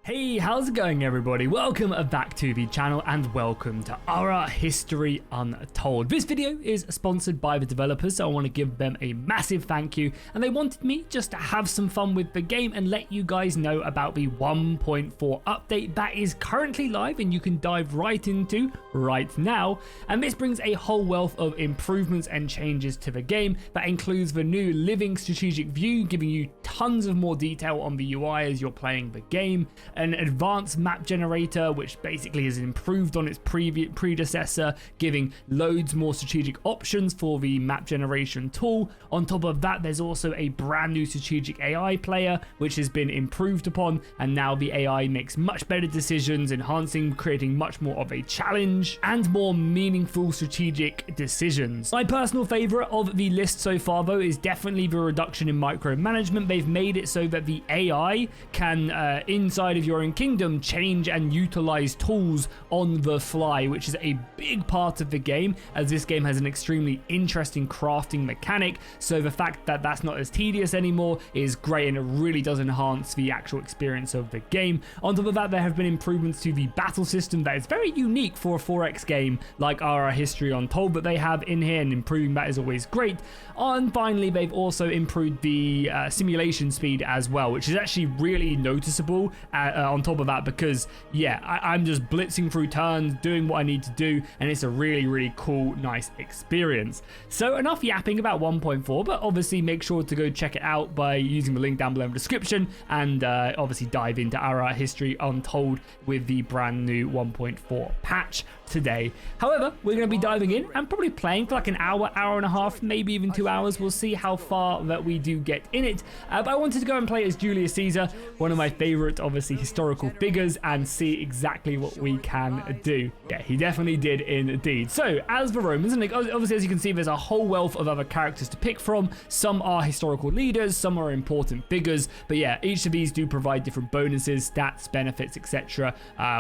Hey, how's it going everybody? Welcome back to the channel and welcome to our History Untold. This video is sponsored by the developers, so I want to give them a massive thank you, and they wanted me just to have some fun with the game and let you guys know about the 1.4 update that is currently live and you can dive right into right now. And this brings a whole wealth of improvements and changes to the game that includes the new living strategic view, giving you tons of more detail on the UI as you're playing the game, an advanced map generator which basically has improved on its predecessor, giving loads more strategic options for the map generation tool. On top of that, there's also a brand new strategic AI player which has been improved upon, and now the AI makes much better decisions, enhancing, creating much more of a challenge and more meaningful strategic decisions. My personal favorite of the list so far though is definitely the reduction in micromanagement. They've made it so that the AI can inside of your own kingdom change and utilize tools on the fly, which is a big part of the game, as this game has an extremely interesting crafting mechanic. So the fact that that's not as tedious anymore is great, and it really does enhance the actual experience of the game. On top of that, there have been improvements to the battle system that is very unique for a 4X game like our History Untold that they have in here, and improving that is always great. And finally, they've also improved the simulation speed as well, which is actually really noticeable on top of that, because yeah, I'm just blitzing through turns, doing what I need to do, and it's a really cool, nice experience. So enough yapping about 1.4, but obviously make sure to go check it out by using the link down below in the description, and obviously dive into our History Untold with the brand new 1.4 patch today. However, we're going to be diving in and probably playing for like an hour, hour and a half, maybe even 2 hours. We'll see how far that we do get in it. But I wanted to go and play as Julius Caesar, one of my favorite, obviously, historical figures, and see exactly what we can do. Yeah, he definitely did indeed. So, as the Romans, and obviously as you can see, there's a whole wealth of other characters to pick from. Some are historical leaders, some are important figures, but yeah, each of these do provide different bonuses, stats, benefits, etc.,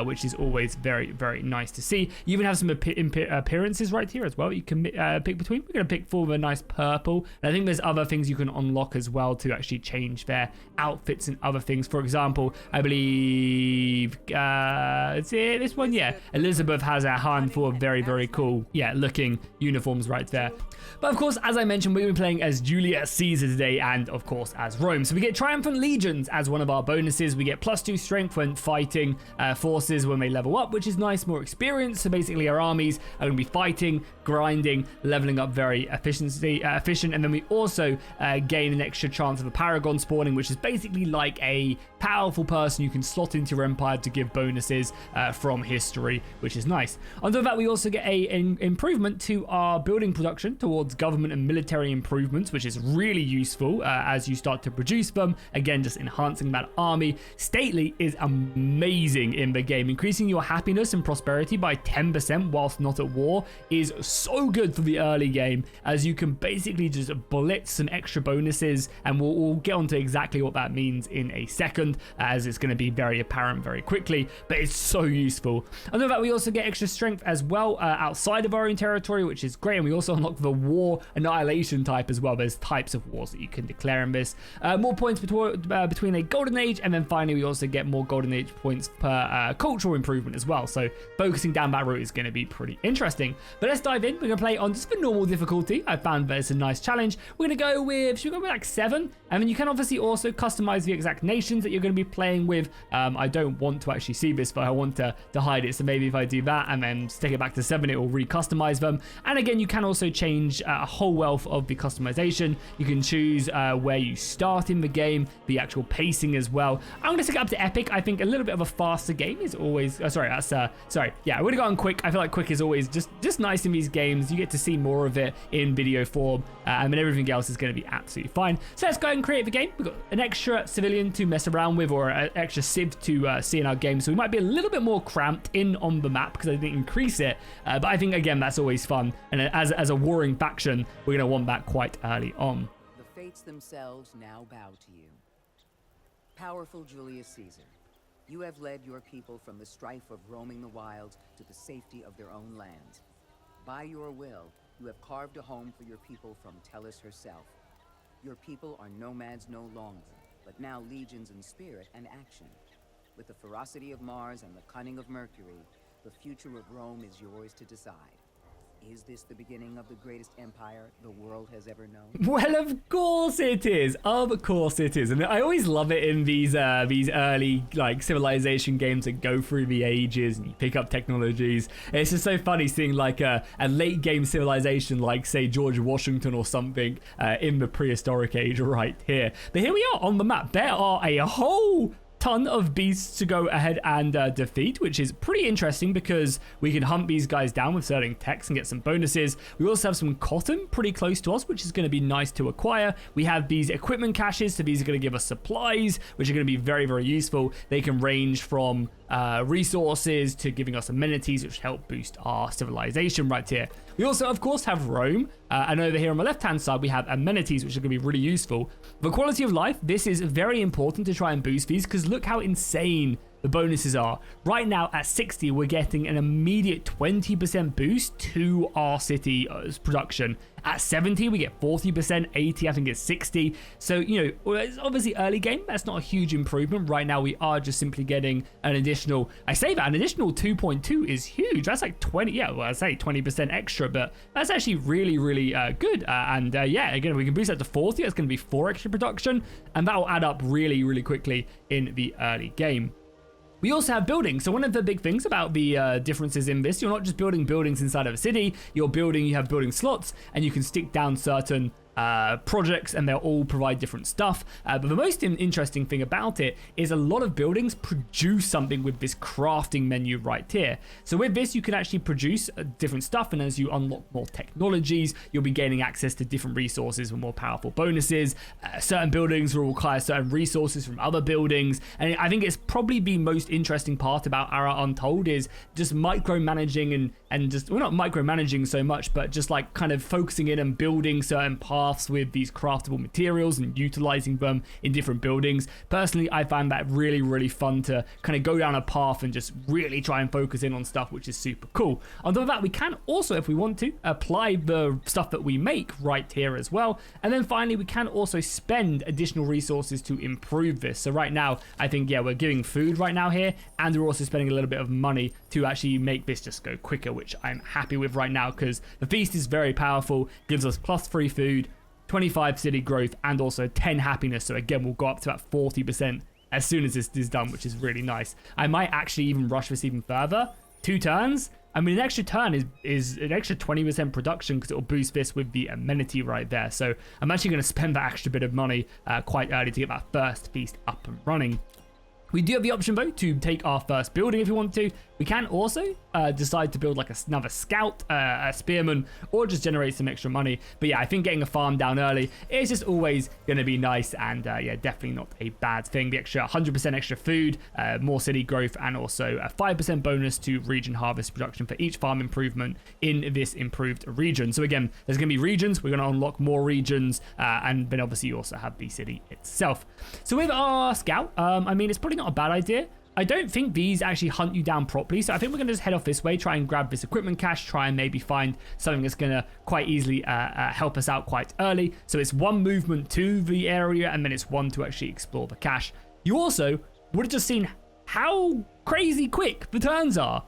which is always very nice to see. You even have some appearances right here as well you can pick between. We're going to pick for the nice purple, and I think there's other things you can unlock as well to actually change their outfits and other things. For example, I believe it's this one, yeah, Elizabeth has a handful of very cool, yeah, looking uniforms right there. But of course, as I mentioned, we're going to be playing as Julius Caesar today, and of course as Rome. So we get Triumphant Legions as one of our bonuses. We get +2 strength when fighting forces when they level up, which is nice, more experience. So basically our armies are going to be fighting, grinding, leveling up very efficient, and then we also gain an extra chance of a Paragon spawning, which is basically like a powerful person you can slot into your empire to give bonuses from history, which is nice. On top of that, we also get an improvement to our building production towards government and military improvements, which is really useful as you start to produce them. Again, just enhancing that army. Stately is amazing in the game. Increasing your happiness and prosperity by 10% whilst not at war is so good for the early game, as you can basically just blitz some extra bonuses, and we'll get onto exactly what that means in a second, as it's going to be very apparent very quickly, but it's so useful. On top of that, we also get extra strength as well outside of our own territory, which is great, and we also unlock the war annihilation type as well. There's types of wars that you can declare in this. More points between a golden age, and then finally we also get more golden age points per cultural improvement as well. So focusing down that route is going to be pretty interesting. But let's dive in. We're going to play on just the normal difficulty. I found that it's a nice challenge. We're going to go with, should we go with like 7? And then you can obviously also customize the exact nations that you're going to be playing with. I don't want to actually see this, but I want to hide it. So maybe if I do that and then stick it back to 7, it will re-customize them. And again, you can also change a whole wealth of the customization. You can choose where you start in the game, the actual pacing as well. I'm going to stick it up to epic. I think a little bit of a faster game is always, yeah, I would have gone quick. I feel like quick is always just nice in these games. You get to see more of it in video form, and then everything else is going to be absolutely fine. So let's go ahead and create the game. We've got an extra civilian to mess around with, or an extra civ to see in our game, so we might be a little bit more cramped in on the map because I didn't increase it, but I think again that's always fun, and as a warring faction we're going to want that quite early on. The fates themselves now bow to you. Powerful Julius Caesar, you have led your people from the strife of roaming the wilds to the safety of their own land. By your will, you have carved a home for your people from Tellus herself. Your people are nomads no longer, but now legions in spirit and action. With the ferocity of Mars and the cunning of Mercury, the future of Rome is yours to decide. Is this the beginning of the greatest empire the world has ever known? Well, of course it is. Of course it is. And I always love it in these early like civilization games that go through the ages and you pick up technologies. It's just so funny seeing like a late game civilization like say George Washington or something in the prehistoric age right here. But here we are on the map. There are a whole ton of beasts to go ahead and defeat, which is pretty interesting because we can hunt these guys down with certain techs and get some bonuses. We also have some cotton pretty close to us, which is going to be nice to acquire. We have these equipment caches, so these are going to give us supplies, which are going to be very, very useful. They can range from resources to giving us amenities, which help boost our civilization right here. We also, of course, have Rome, and over here on the left-hand side, we have amenities, which are going to be really useful. For quality of life, this is very important to try and boost these, because look how insane the bonuses are. Right now at 60, we're getting an immediate 20% boost to our city's production. At 70, we get 40%, 80, I think it's 60. So, you know, it's obviously early game. That's not a huge improvement. Right now, we are just simply getting an additional, I say that, an additional 2.2 is huge. That's like 20, yeah, well, I say 20% extra, but that's actually really, really good. Yeah, again, we can boost that to 40. That's going to be 4 extra production, and that will add up really, really quickly in the early game. We also have buildings. So one of the big things about the differences in this, you're not just building buildings inside of a city, you have building slots, and you can stick down certain projects and they'll all provide different stuff. But the most interesting thing about it is a lot of buildings produce something with this crafting menu right here. So with this, you can actually produce different stuff, and as you unlock more technologies, you'll be gaining access to different resources with more powerful bonuses. Certain buildings will require certain resources from other buildings, and I think it's probably the most interesting part about Ara Untold is just micromanaging and just, well, not micromanaging so much, but just like kind of focusing in and building certain paths with these craftable materials and utilizing them in different buildings. Personally, I find that really, really fun to kind of go down a path and just really try and focus in on stuff, which is super cool. On top of that, we can also, if we want to, apply the stuff that we make right here as well. And then finally, we can also spend additional resources to improve this. So right now, I think, yeah, we're giving food right now here, and we're also spending a little bit of money to actually make this just go quicker, which I'm happy with right now because the feast is very powerful, gives us +3 food, 25 city growth, and also 10 happiness. So again, we'll go up to about 40% as soon as this is done, which is really nice. I might actually even rush this even further. 2 turns. I mean, an extra turn is an extra 20% production because it'll boost this with the amenity right there. So I'm actually going to spend that extra bit of money quite early to get that first feast up and running. We do have the option, though, to take our first building if we want to. We can also decide to build like another scout, a spearman, or just generate some extra money. But yeah, I think getting a farm down early is just always going to be nice, and yeah, definitely not a bad thing. The extra 100% extra food, more city growth, and also a 5% bonus to region harvest production for each farm improvement in this improved region. So again, there's going to be regions. We're going to unlock more regions, and then obviously you also have the city itself. So with our scout, I mean, it's probably not a bad idea. I don't think these actually hunt you down properly, so I think we're going to just head off this way, try and grab this equipment cache, try and maybe find something that's going to quite easily help us out quite early. So it's 1 movement to the area, and then it's 1 to actually explore the cache. You also would have just seen how crazy quick the turns are.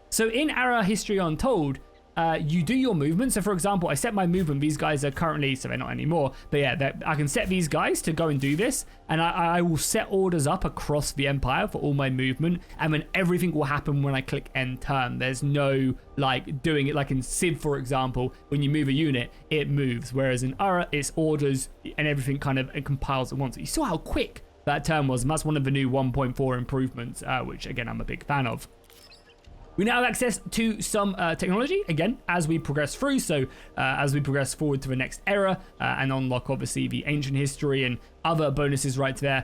So in Ara History Untold, you do your movement. So for example, I set my movement. These guys are currently, so they're not anymore, but yeah, I can set these guys to go and do this, and I will set orders up across the empire for all my movement, and then everything will happen when I click end turn. There's no like doing it like in Civ, for example, when you move a unit, it moves, whereas in Ara, it's orders and everything kind of it compiles at once. You saw how quick that turn was, and that's one of the new 1.4 improvements, which again, I'm a big fan of. We now have access to some technology, again, as we progress through. So as we progress forward to the next era and unlock, obviously, the ancient history and other bonuses right there,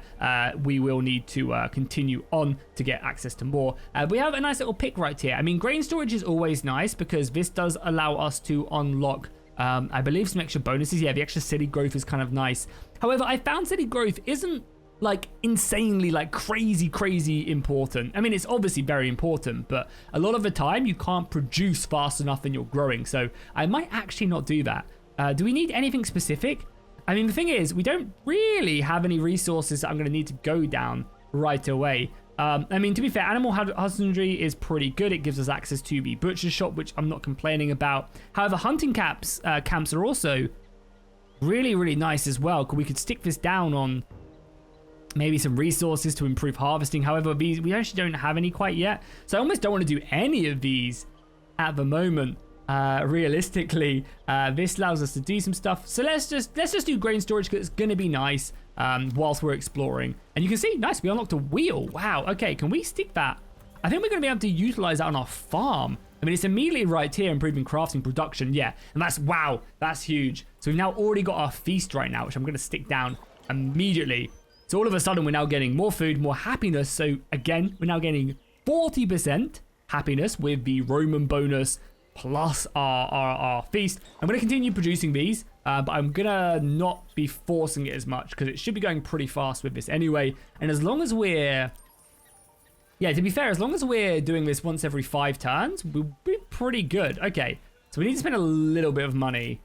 we will need to continue on to get access to more. We have a nice little pick right here. I mean, grain storage is always nice because this does allow us to unlock, I believe, some extra bonuses. Yeah, the extra city growth is kind of nice. However, I found city growth isn't like insanely like crazy important. I mean, it's obviously very important, but a lot of the time you can't produce fast enough and you're growing. So I might actually not do that. Do we need anything specific? I mean, the thing is, we don't really have any resources that I'm going to need to go down right away. I mean, to be fair, animal husbandry is pretty good. It gives us access to the butcher shop, which I'm not complaining about. However, hunting camps are also really, really nice as well. We could stick this down on maybe some resources to improve harvesting. However, these we actually don't have any quite yet. So I almost don't want to do any of these at the moment. Realistically, this allows us to do some stuff. So let's just do grain storage because it's going to be nice whilst we're exploring. And you can see, nice, we unlocked a wheel. Wow, okay, can we stick that? I think we're going to be able to utilize that on our farm. I mean, it's immediately right here, improving crafting production. Yeah, and that's, wow, that's huge. So we've now already got our feast right now, which I'm going to stick down immediately. So all of a sudden, we're now getting more food, more happiness. So again, we're now getting 40% happiness with the Roman bonus plus our feast. I'm going to continue producing these, but I'm going to not be forcing it as much because it should be going pretty fast with this anyway. And as long as we're... Yeah, to be fair, as long as we're doing this once every 5 turns, we'll be pretty good. Okay, so we need to spend a little bit of money.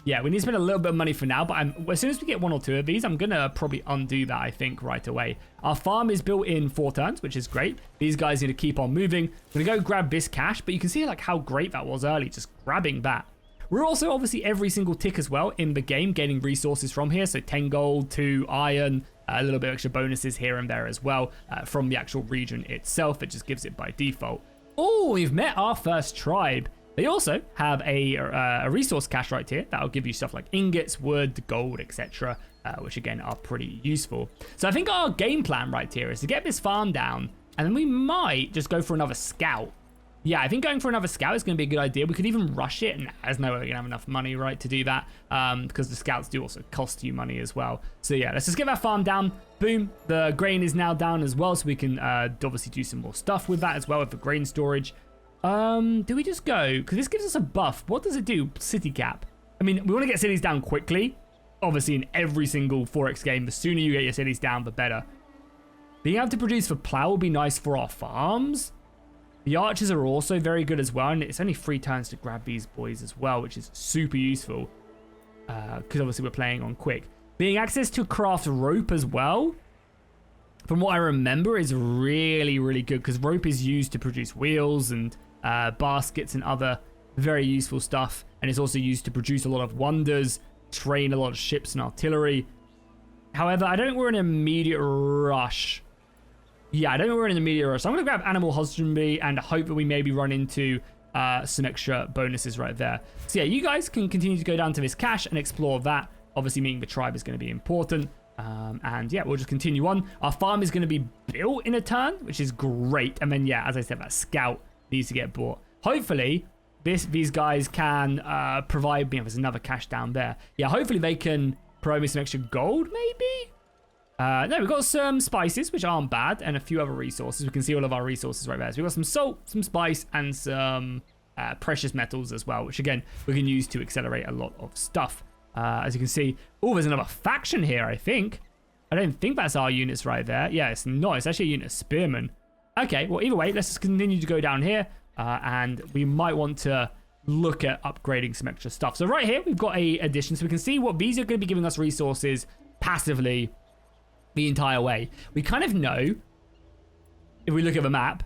Yeah, we need to spend a little bit of money for now, but as soon as we get 1 or 2 of these, I'm going to probably undo that, I think, right away. Our farm is built in 4 turns, which is great. These guys need to keep on moving. I'm going to go grab this cash, but you can see like how great that was early, just grabbing that. We're also obviously every single tick as well in the game, gaining resources from here. So 10 gold, 2 iron, a little bit of extra bonuses here and there as well from the actual region itself. It just gives it by default. Oh, we've met our first tribe. They also have a resource cache right here that'll give you stuff like ingots, wood, gold, etc., which again are pretty useful. So I think our game plan right here is to get this farm down, and then we might just go for another scout. Yeah, I think going for another scout is going to be a good idea. We could even rush it, and there's no way we're going to have enough money, right, to do that, because the scouts do also cost you money as well. So yeah, let's just get that farm down. Boom, the grain is now down as well, so we can obviously do some more stuff with that as well with the grain storage. Do we just go? Because this gives us a buff. What does it do? City cap. I mean, we want to get cities down quickly. Obviously, in every single 4X game, the sooner you get your cities down, the better. Being able to produce for plow will be nice for our farms. The archers are also very good as well, and it's only 3 turns to grab these boys as well, which is super useful. Because obviously we're playing on quick. Being access to craft rope as well, from what I remember, is really, really good, because rope is used to produce wheels and baskets and other very useful stuff, and it's also used to produce a lot of wonders, train a lot of ships and artillery. However, I don't think we're in an immediate rush. Yeah, I don't think we're in an immediate rush. So I'm going to grab animal husbandry and hope that we maybe run into some extra bonuses right there. So yeah, you guys can continue to go down to this cache and explore that. Obviously, meeting the tribe is going to be important. And yeah, we'll just continue on. Our farm is going to be built in a turn, which is great. And then, yeah, as I said, that scout needs to get bought. Hopefully, these guys can provide me. There's another cache down there. Yeah, hopefully they can provide me some extra gold, maybe? No, we've got some spices, which aren't bad, and a few other resources. We can see all of our resources right there. So we've got some salt, some spice, and some precious metals as well, which, again, we can use to accelerate a lot of stuff. As you can see, oh, there's another faction here, I think. I don't think that's our units right there. Yeah, it's not. It's actually a unit of spearmen. Okay, well, either way, let's just continue to go down here. And we might want to look at upgrading some extra stuff. So right here, we've got a addition. So we can see what these are going to be giving us resources passively the entire way. We kind of know, if we look at the map,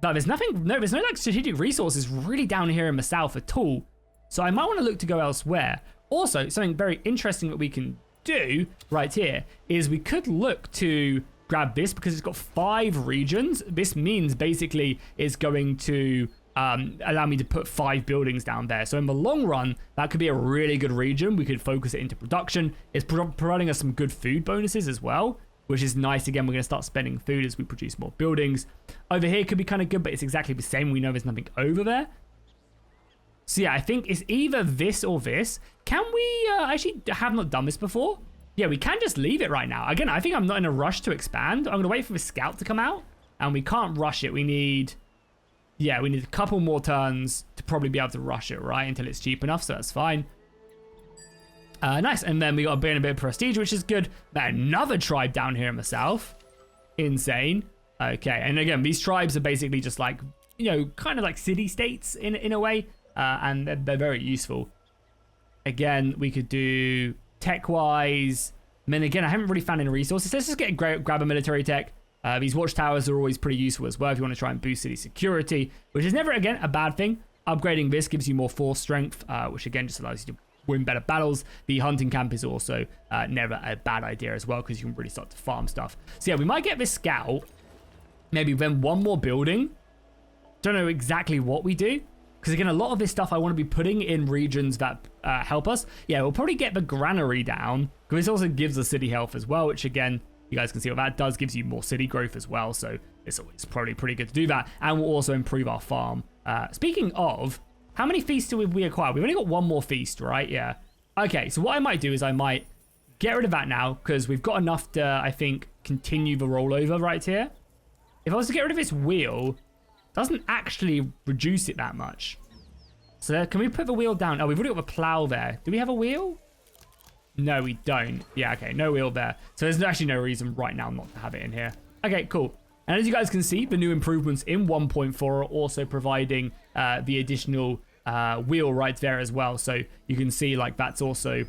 that there's there's no like strategic resources really down here in the south at all. So I might want to look to go elsewhere. Also, something very interesting that we can do right here is we could look to grab this because it's got 5 regions. This means basically it's going to allow me to put 5 buildings down there. So in the long run, that could be a really good region. We could focus it into production. It's providing us some good food bonuses as well, which is nice. Again, we're going to start spending food as we produce more buildings. Over here could be kind of good, but it's exactly the same. We know there's nothing over there. So yeah, I think it's either this or this. Can we actually have not done this before? Yeah, we can just leave it right now. Again, I think I'm not in a rush to expand. I'm going to wait for the scout to come out, and we can't rush it. We need a couple more turns to probably be able to rush it, right? Until it's cheap enough, so that's fine. Nice, and then we got a bit of prestige, which is good. Another tribe down here in the south. Insane. Okay, and again, these tribes are basically just like, you know, kind of like city-states in a way. And they're very useful. Again, we could do tech-wise. I mean, again, I haven't really found any resources. Let's just grab a military tech. These watchtowers are always pretty useful as well if you want to try and boost city security, which is never, again, a bad thing. Upgrading this gives you more force strength, which again just allows you to win better battles. The hunting camp is also never a bad idea as well because you can really start to farm stuff. So yeah, we might get this scout, maybe then one more building. Don't know exactly what we do because again, a lot of this stuff I want to be putting in regions that help us. Yeah, we'll probably get the granary down because this also gives us city health as well, which again, you guys can see what that does. Gives you more city growth as well, so it's probably pretty good to do that. And we'll also improve our farm. Speaking of, how many feasts do we acquire? We've only got one more feast, right? Yeah. Okay, so what I might do is I might get rid of that now because we've got enough to, I think, continue the rollover right here. If I was to get rid of this wheel, it doesn't actually reduce it that much. So can we put the wheel down? Oh, we've already got the plow there. Do we have a wheel? No, we don't. Yeah, okay, no wheel there. So there's actually no reason right now not to have it in here. Okay, cool. And as you guys can see, the new improvements in 1.4 are also providing the additional wheel right there as well. So you can see like that's also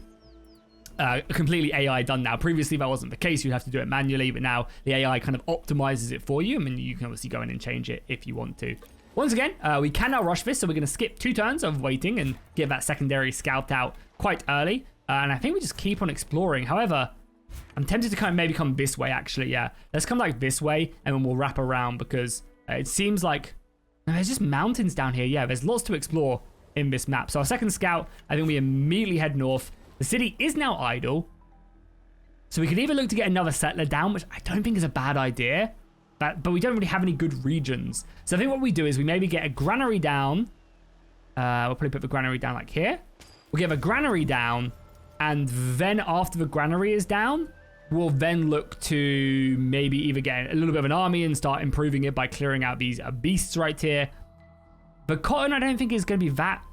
completely AI done now. Previously, that wasn't the case. You'd have to do it manually, but now the AI kind of optimizes it for you. I mean, you can obviously go in and change it if you want to. Once again, we can now rush this, so we're going to skip 2 turns of waiting and get that secondary scout out quite early. And I think we just keep on exploring. However, I'm tempted to kind of maybe come this way, actually. Yeah, let's come like this way, and then we'll wrap around because it seems like there's just mountains down here. Yeah, there's lots to explore in this map. So our second scout, I think we immediately head north. The city is now idle. So we could either look to get another settler down, which I don't think is a bad idea. But we don't really have any good regions. So I think what we do is we maybe get a granary down. We'll probably put the granary down like here. We'll get a granary down. And then after the granary is down, we'll then look to maybe either get a little bit of an army and start improving it by clearing out these beasts right here. But cotton, I don't think is going to be that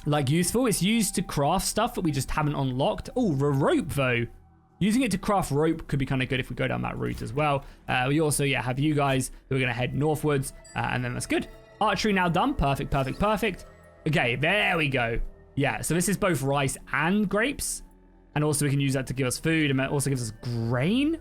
like useful. It's used to craft stuff that we just haven't unlocked. Oh, the rope though. Using it to craft rope could be kind of good if we go down that route as well. We also, yeah, have you guys who are going to head northwards, and then that's good. Archery now done. Perfect, perfect, perfect. Okay, there we go. Yeah, so this is both rice and grapes. And also we can use that to give us food, and it also gives us grain.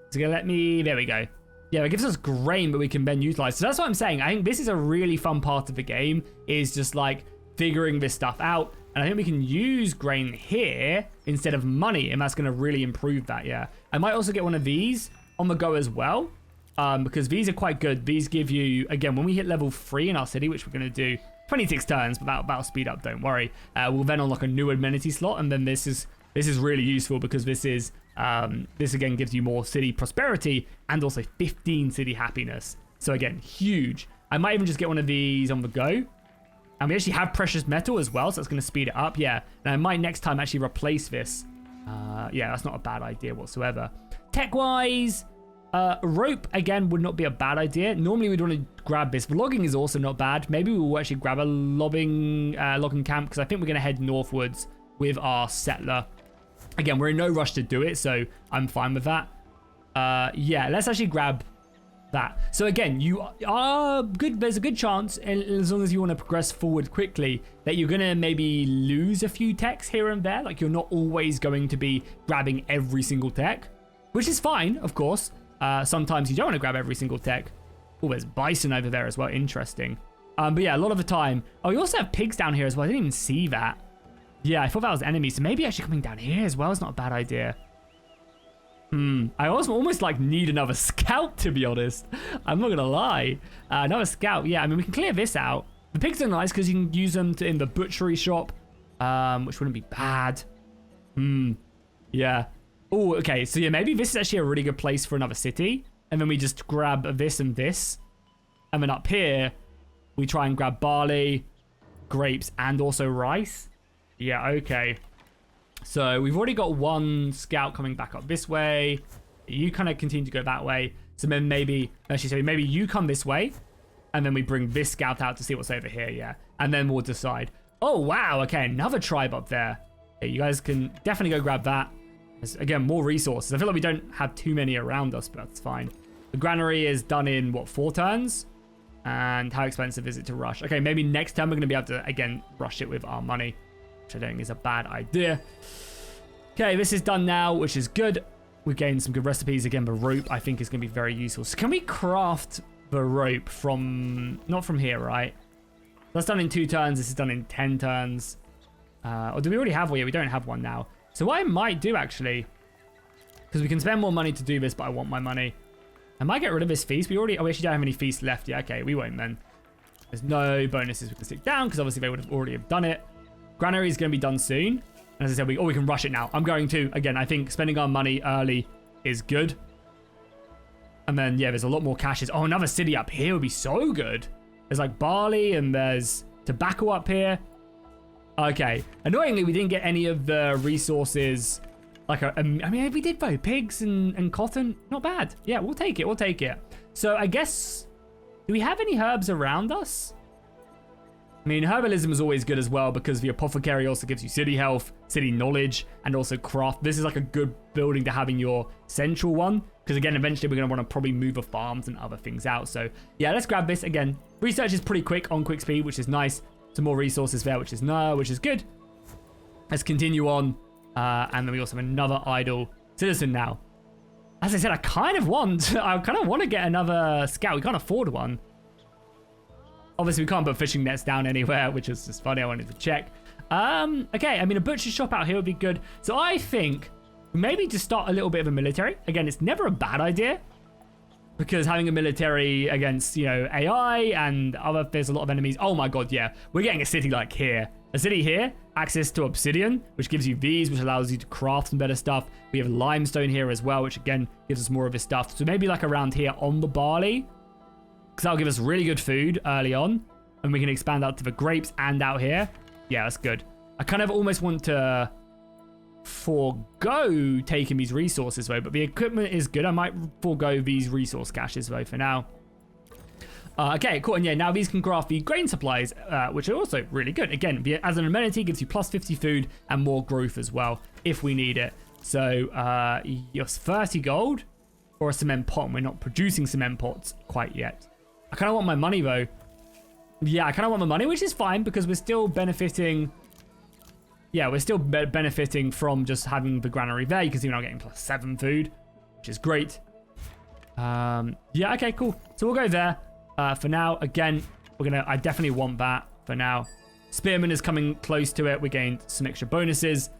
It's going to let me... There we go. Yeah, it gives us grain, but we can then utilize. So that's what I'm saying. I think this is a really fun part of the game, is just like figuring this stuff out. And I think we can use grain here instead of money, and that's going to really improve that, yeah. I might also get one of these on the go as well, because these are quite good. These give you, again, when we hit level 3 in our city, which we're going to do 26 turns, but that'll speed up, don't worry. We'll then unlock a new amenity slot, and then this is really useful because this again gives you more city prosperity and also 15 city happiness. So again, huge. I might even just get one of these on the go. And we actually have precious metal as well, so that's going to speed it up, yeah. And I might next time actually replace this. Yeah, that's not a bad idea whatsoever. Tech-wise, rope, again, would not be a bad idea. Normally, we'd want to grab this. Logging is also not bad. Maybe we'll actually grab a logging camp, because I think we're going to head northwards with our settler. Again, we're in no rush to do it, so I'm fine with that. Yeah, let's actually grab that. So again, you are good. There's a good chance, as long as you want to progress forward quickly, that you're going to maybe lose a few techs here and there. Like, you're not always going to be grabbing every single tech, which is fine, of course. Sometimes you don't want to grab every single tech. Oh, there's bison over there as well. Interesting. But yeah, a lot of the time. Oh, you also have pigs down here as well. I didn't even see that. Yeah, I thought that was enemies. So maybe actually coming down here as well is not a bad idea. I also almost like need another scout, to be honest. I'm not gonna lie. Another scout. Yeah, I mean, we can clear this out. The pigs are nice because you can use them in the butchery shop, which wouldn't be bad. Yeah. Oh, okay. So yeah, maybe this is actually a really good place for another city. And then we just grab this and this. And then up here, we try and grab barley, grapes, and also rice. Yeah, okay. So we've already got one scout coming back up this way. You kind of continue to go that way. So then maybe, actually, so maybe you come this way. And then we bring this scout out to see what's over here, yeah. And then we'll decide. Oh, wow, okay, another tribe up there. Okay, you guys can definitely go grab that. There's, again, more resources. I feel like we don't have too many around us, but that's fine. The granary is done in, what, 4 turns? And how expensive is it to rush? Okay, maybe next time we're going to be able to, again, rush it with our money, which I don't think is a bad idea. Okay, this is done now, which is good. we gained some good recipes. Again, the rope, I think, is going to be very useful. So can we craft the rope from... Not from here, right? That's done in 2 turns. This is done in 10 turns. Or do we already have one? Yeah, we don't have one now. So what I might do, actually... Because we can spend more money to do this, but I want my money. I might get rid of this feast. Oh, we actually don't have any feasts left yet. Okay, we won't then. There's no bonuses we can stick down because obviously they would have already have done it. Granary is going to be done soon. And as I said, we can rush it now. I'm going to. Again, I think spending our money early is good. And then, yeah, there's a lot more caches. Oh, another city up here would be so good. There's like barley and there's tobacco up here. Okay. Annoyingly, we didn't get any of the resources. Like, I mean, we did though. Pigs and cotton. Not bad. Yeah, we'll take it. We'll take it. So I guess, do we have any herbs around us? I mean, herbalism is always good as well because the apothecary also gives you city health, city knowledge, and also craft. This is like a good building to have in your central one. Because again, eventually we're going to want to probably move the farms and other things out. So yeah, let's grab this. Again, research is pretty quick on quick speed, which is nice. Some more resources there, which is good. Let's continue on. And then we also have another idle citizen now. As I said, I kind of want to get another scout. We can't afford one. Obviously, we can't put fishing nets down anywhere, which is just funny. I wanted to check. Okay, I mean, a butcher shop out here would be good. So I think maybe just start a little bit of a military. Again, it's never a bad idea. Because having a military against, you know, AI and there's a lot of enemies. Oh my god, yeah. We're getting a city like here. A city here, access to obsidian, which gives you these, which allows you to craft some better stuff. We have limestone here as well, which again gives us more of this stuff. So maybe like around here on the barley, because that'll give us really good food early on. And we can expand out to the grapes and out here. Yeah, that's good. I kind of almost want to forego taking these resources though, but the equipment is good. I might forego these resource caches though for now. Okay, cool. And yeah, now these can craft the grain supplies, which are also really good. Again, as an amenity, gives you plus 50 food and more growth as well if we need it. So, your 30 gold or a cement pot. We're not producing cement pots quite yet. I kind of want my money though. Yeah, I kind of want my money, which is fine because we're still benefiting. Yeah, we're still benefiting from just having the granary there. You can see we're now getting plus 7 food, which is great. Yeah, okay, cool. So we'll go there. For now, again, I definitely want that for now. Spearman is coming close to it. We gained some extra bonuses.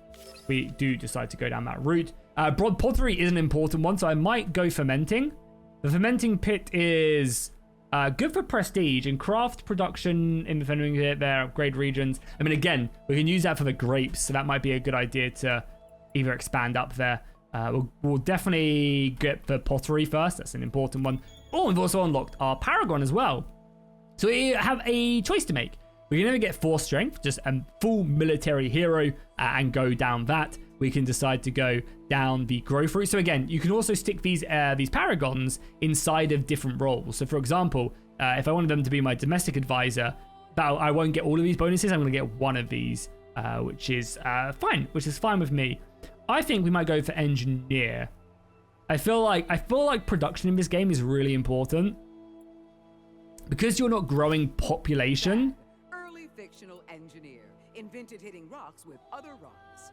We do decide to go down that route. Broad pottery is an important one, so I might go fermenting. The fermenting pit is good for prestige and craft production in the fermenting pit. There, upgrade regions. I mean, again, we can use that for the grapes, so that might be a good idea to either expand up there. We'll definitely get the pottery first. That's an important one. Oh, we've also unlocked our Paragon as well. So we have a choice to make. We can either get 4 strength, just a full military hero, and go down that. We can decide to go down the growth route. So again, you can also stick these Paragons inside of different roles. So for example, if I wanted them to be my domestic advisor, I won't get all of these bonuses. I'm going to get one of these, which is fine. Which is fine with me. I think we might go for engineer. I feel like production in this game is really important because you're not growing population. Early fictional engineer invented hitting rocks with other rocks.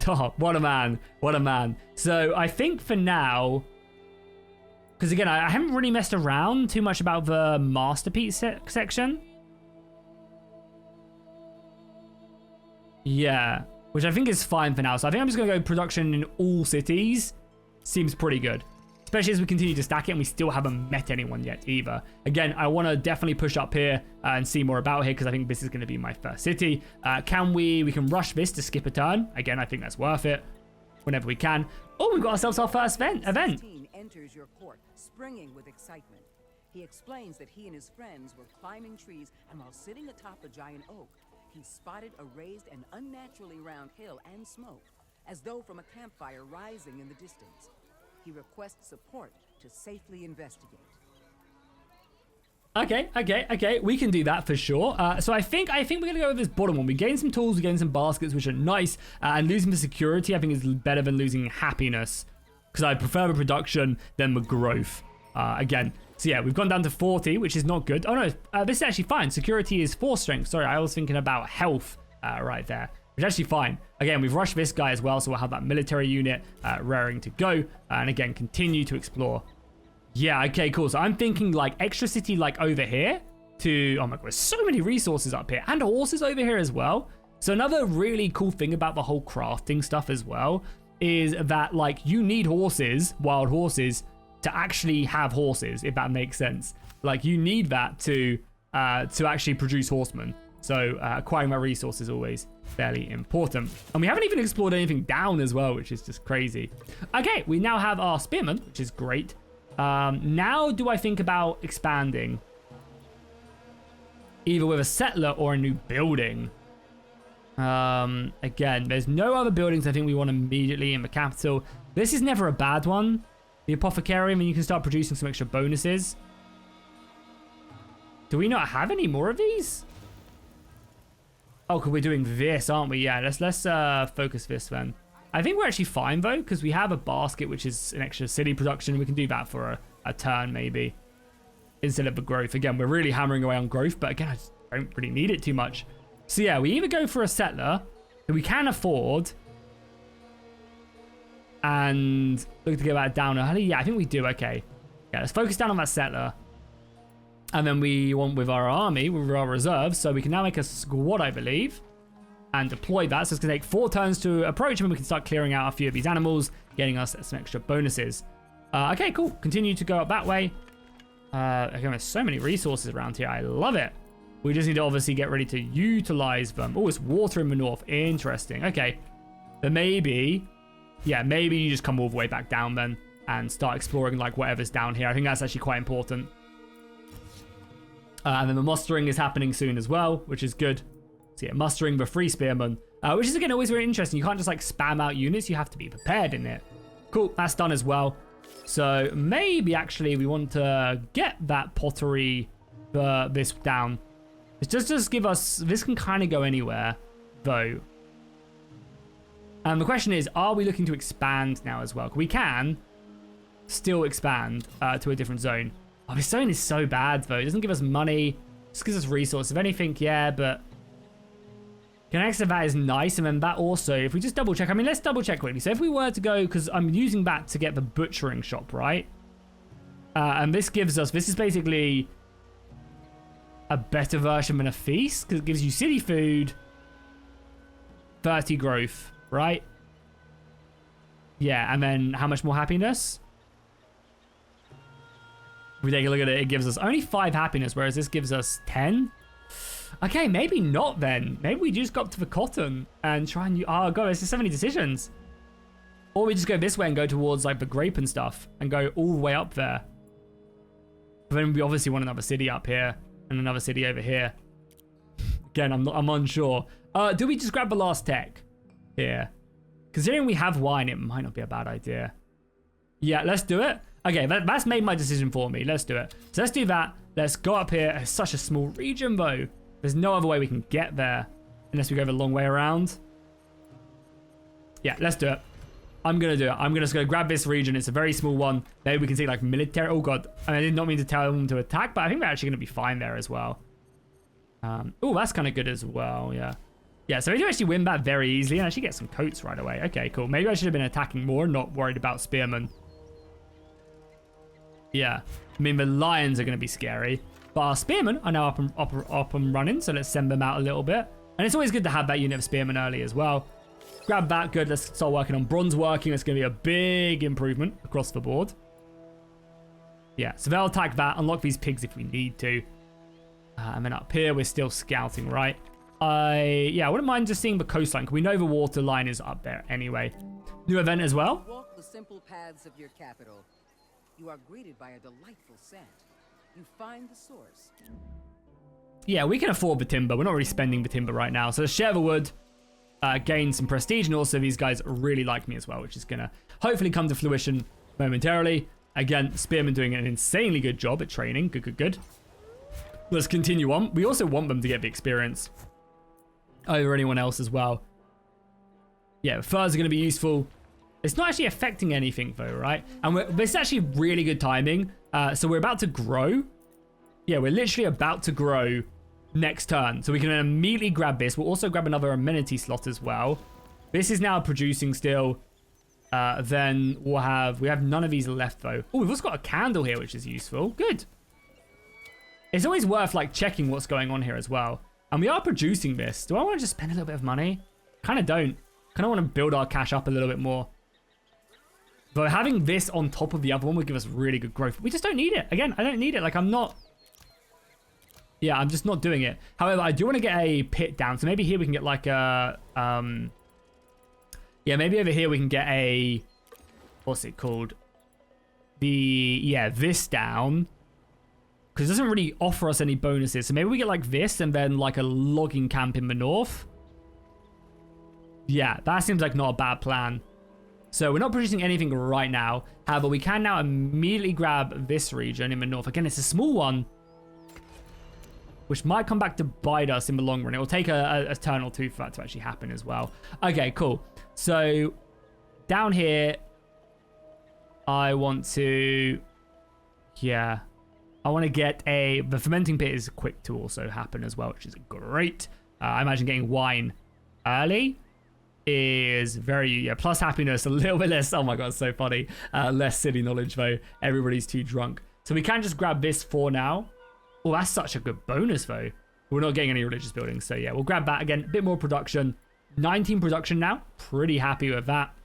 Oh, what a man! What a man! So I think for now, because again, I haven't really messed around too much about the masterpiece section. Yeah, which I think is fine for now. So I think I'm just gonna go production in all cities. Seems pretty good, especially as we continue to stack it and we still haven't met anyone yet either. Again, I want to definitely push up here and see more about here because I think this is going to be my first city. We can rush this to skip a turn. Again, I think that's worth it whenever we can. Oh, we've got ourselves our first event. 16 enters your court, springing with excitement. He explains that he and his friends were climbing trees, and while sitting atop a giant oak, he spotted a raised and unnaturally round hill and smoke, as though from a campfire rising in the distance. He requests support to safely investigate. Okay. We can do that for sure. So I think we're gonna go with this bottom one. We gain some tools, we gain some baskets, which are nice. And losing the security, I think, is better than losing happiness, because I prefer the production than the growth. Again. So yeah, we've gone down to 40, which is not good. Oh no, this is actually fine. Security is 4 strength. Sorry, I was thinking about health right there, which is actually fine. Again, we've rushed this guy as well, so we'll have that military unit raring to go. And again, continue to explore. Yeah, okay, cool. So I'm thinking like extra city like over here to... Oh my god, there's so many resources up here. And horses over here as well. So another really cool thing about the whole crafting stuff as well is that like you need horses, wild horses, to actually have horses, if that makes sense. Like you need that to actually produce horsemen. So acquiring that resource is always fairly important. And we haven't even explored anything down as well, which is just crazy. Okay, we now have our spearmen, which is great. Now do I think about expanding? Either with a settler or a new building. Again, there's no other buildings I think we want immediately in the capital. This is never a bad one. The apothecarium, and you can start producing some extra bonuses. Do we not have any more of these? Oh, because we're doing this, aren't we? Yeah, let's focus this then. I think we're actually fine though, because we have a basket, which is an extra city production. We can do that for a turn maybe, instead of the growth. Again, we're really hammering away on growth, but again, I just don't really need it too much. So yeah, we either go for a settler that we can afford and look to get that down. Yeah, I think we do. Okay. Yeah, let's focus down on that settler. And then we want with our army, with our reserves, so we can now make a squad, I believe, and deploy that. So it's going to take 4 turns to approach, and we can start clearing out a few of these animals, getting us some extra bonuses. Okay, cool. Continue to go up that way. Again, there's so many resources around here. I love it. We just need to obviously get ready to utilize them. Oh, it's water in the north. Interesting. Okay. Then maybe, yeah, maybe you just come all the way back down then and start exploring like whatever's down here. I think that's actually quite important. And then the mustering is happening soon as well, which is good. So yeah, mustering the 3 spearmen, which is again always very interesting. You can't just like spam out units. You have to be prepared in it. Cool, that's done as well. So maybe actually we want to get that pottery for this down. It's just give us, this can kind of go anywhere though. And the question is, are we looking to expand now as well? We can still expand to a different zone. Oh, this zone is so bad, though. It doesn't give us money. It just gives us resources. If anything, yeah, but... Connects to that is nice. And then that also, if we just double check... I mean, let's double check quickly. So if we were to go... Because I'm using that to get the butchering shop, right? And this gives us... This is basically a better version than a feast. Because it gives you city food, 30 growth, right? Yeah, and then how much more happiness? If we take a look at it, it gives us only 5 happiness, whereas this gives us 10. Okay, maybe not then. Maybe we just go up to the cotton and try and... Oh, God, there's just so many decisions. Or we just go this way and go towards, like, the grape and stuff and go all the way up there. But then we obviously want another city up here and another city over here. Again, I'm unsure. Do we just grab the last tech here? Considering we have wine, it might not be a bad idea. Yeah, let's do it. Okay, that's made my decision for me. Let's do it. So let's do that. Let's go up here. It's such a small region, though. There's no other way we can get there unless we go the long way around. Yeah, let's do it. I'm going to do it. I'm just going to grab this region. It's a very small one. Maybe we can take, like, military. Oh, God. I did not mean to tell them to attack, but I think we're actually going to be fine there as well. Oh, that's kind of good as well, yeah. Yeah, so we do actually win that very easily and actually get some coats right away. Okay, cool. Maybe I should have been attacking more, not worried about spearmen. Yeah, I mean, the lions are going to be scary, but our spearmen are now up and running, so let's send them out a little bit. And it's always good to have that unit of spearmen early as well. Grab that, good. Let's start working on bronze working. That's going to be a big improvement across the board. Yeah, so they'll attack that, unlock these pigs if we need to. And then up here, we're still scouting, right? I wouldn't mind just seeing the coastline, because we know the water line is up there anyway. New event as well. Walk the simple paths of your capital. You are greeted by a delightful scent. You find the source. Yeah, we can afford the timber. We're not really spending the timber right now. So let's share the wood, gain some prestige, and also these guys really like me as well, which is going to hopefully come to fruition momentarily. Again, spearmen doing an insanely good job at training. Good. Let's continue on. We also want them to get the experience over anyone else as well. Yeah, furs are going to be useful. It's not actually affecting anything though, right? And this is actually really good timing. So we're about to grow. Yeah, we're literally about to grow next turn. So we can immediately grab this. We'll also grab another amenity slot as well. This is now producing still. Then we have none of these left though. Oh, we've also got a candle here, which is useful. Good. It's always worth like checking what's going on here as well. And we are producing this. Do I want to just spend a little bit of money? Kind of don't. Kind of want to build our cash up a little bit more. But having this on top of the other one would give us really good growth. We just don't need it. Again, I don't need it. Like I'm just not doing it. However, I do want to get a pit down. So maybe here we can get like a, yeah, maybe over here we can get a, what's it called? This down. Because it doesn't really offer us any bonuses. So maybe we get like this and then like a logging camp in the north. Yeah, that seems like not a bad plan. So we're not producing anything right now. However, we can now immediately grab this region in the north. Again, it's a small one, which might come back to bite us in the long run. It will take a turn or two for that to actually happen as well. Okay, cool. So down here, I want to, yeah, I want to get the fermenting pit is quick to also happen as well, which is great. I imagine getting wine early is very, plus happiness, a little bit less. Oh my God, so funny. Less city knowledge though. Everybody's too drunk. So we can just grab this for now. Oh, that's such a good bonus though. We're not getting any religious buildings. So yeah, we'll grab that again. A bit more production. 19 production now. Pretty happy with that.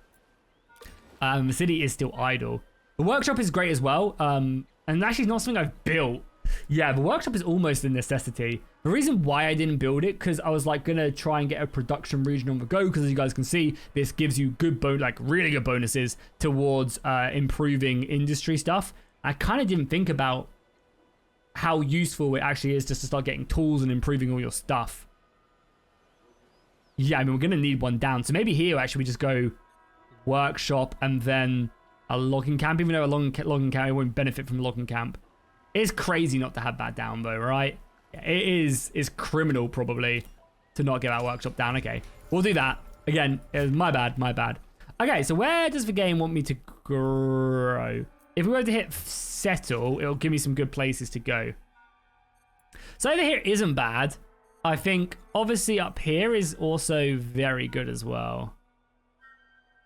The city is still idle. The workshop is great as well. And actually not something I've built. Yeah, the workshop is almost a necessity. The reason why I didn't build it, because I was like going to try and get a production region on the go, because as you guys can see, this gives you good, really good bonuses towards improving industry stuff. I kind of didn't think about how useful it actually is just to start getting tools and improving all your stuff. Yeah, I mean, we're going to need one down. So maybe here, actually, we just go workshop and then a logging camp, even though a logging camp won't benefit from a logging camp. It's crazy not to have that down, though, right? It is criminal, probably, to not get that workshop down. Okay, we'll do that. Again, it was my bad. Okay, so where does the game want me to grow? If we were to hit settle, it'll give me some good places to go. So over here isn't bad. I think, obviously, up here is also very good as well.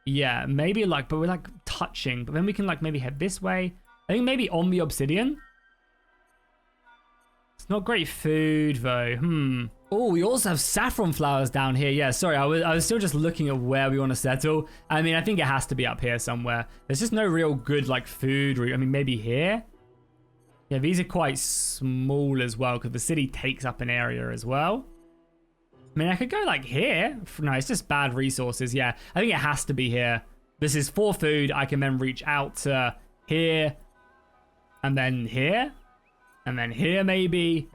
Yeah, maybe like, but we're like touching. But then we can like maybe head this way. I think maybe on the obsidian. It's not great food though. Oh, we also have saffron flowers down here. Yeah, sorry, I was still just looking at where we want to settle. I mean, I think it has to be up here somewhere. There's just no real good like food. I mean, maybe here. Yeah, these are quite small as well because the city takes up an area as well. I mean, I could go like here. No, it's just bad resources. Yeah, I think it has to be here. This is for food. I can then reach out to here and then here and then here maybe.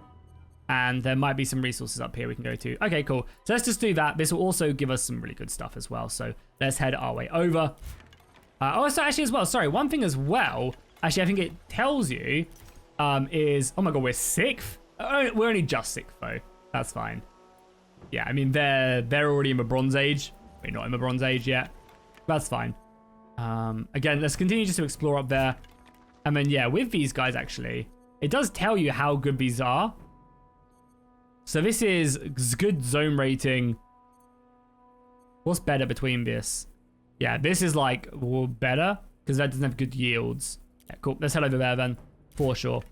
And there might be some resources up here we can go to. Okay, cool. So let's just do that. This will also give us some really good stuff as well. So let's head our way over. So actually as well, sorry, one thing as well, actually I think it tells you is, oh my God, we're 6th? We're only just 6th though. That's fine. Yeah, I mean, they're already in the Bronze Age. We're not in the Bronze Age yet. That's fine. Again, let's continue just to explore up there. And then, yeah, with these guys, actually, it does tell you how good these are. So this is good zone rating. What's better between this? Yeah, this is like better because that doesn't have good yields. Yeah, cool. Let's head over there then, for sure.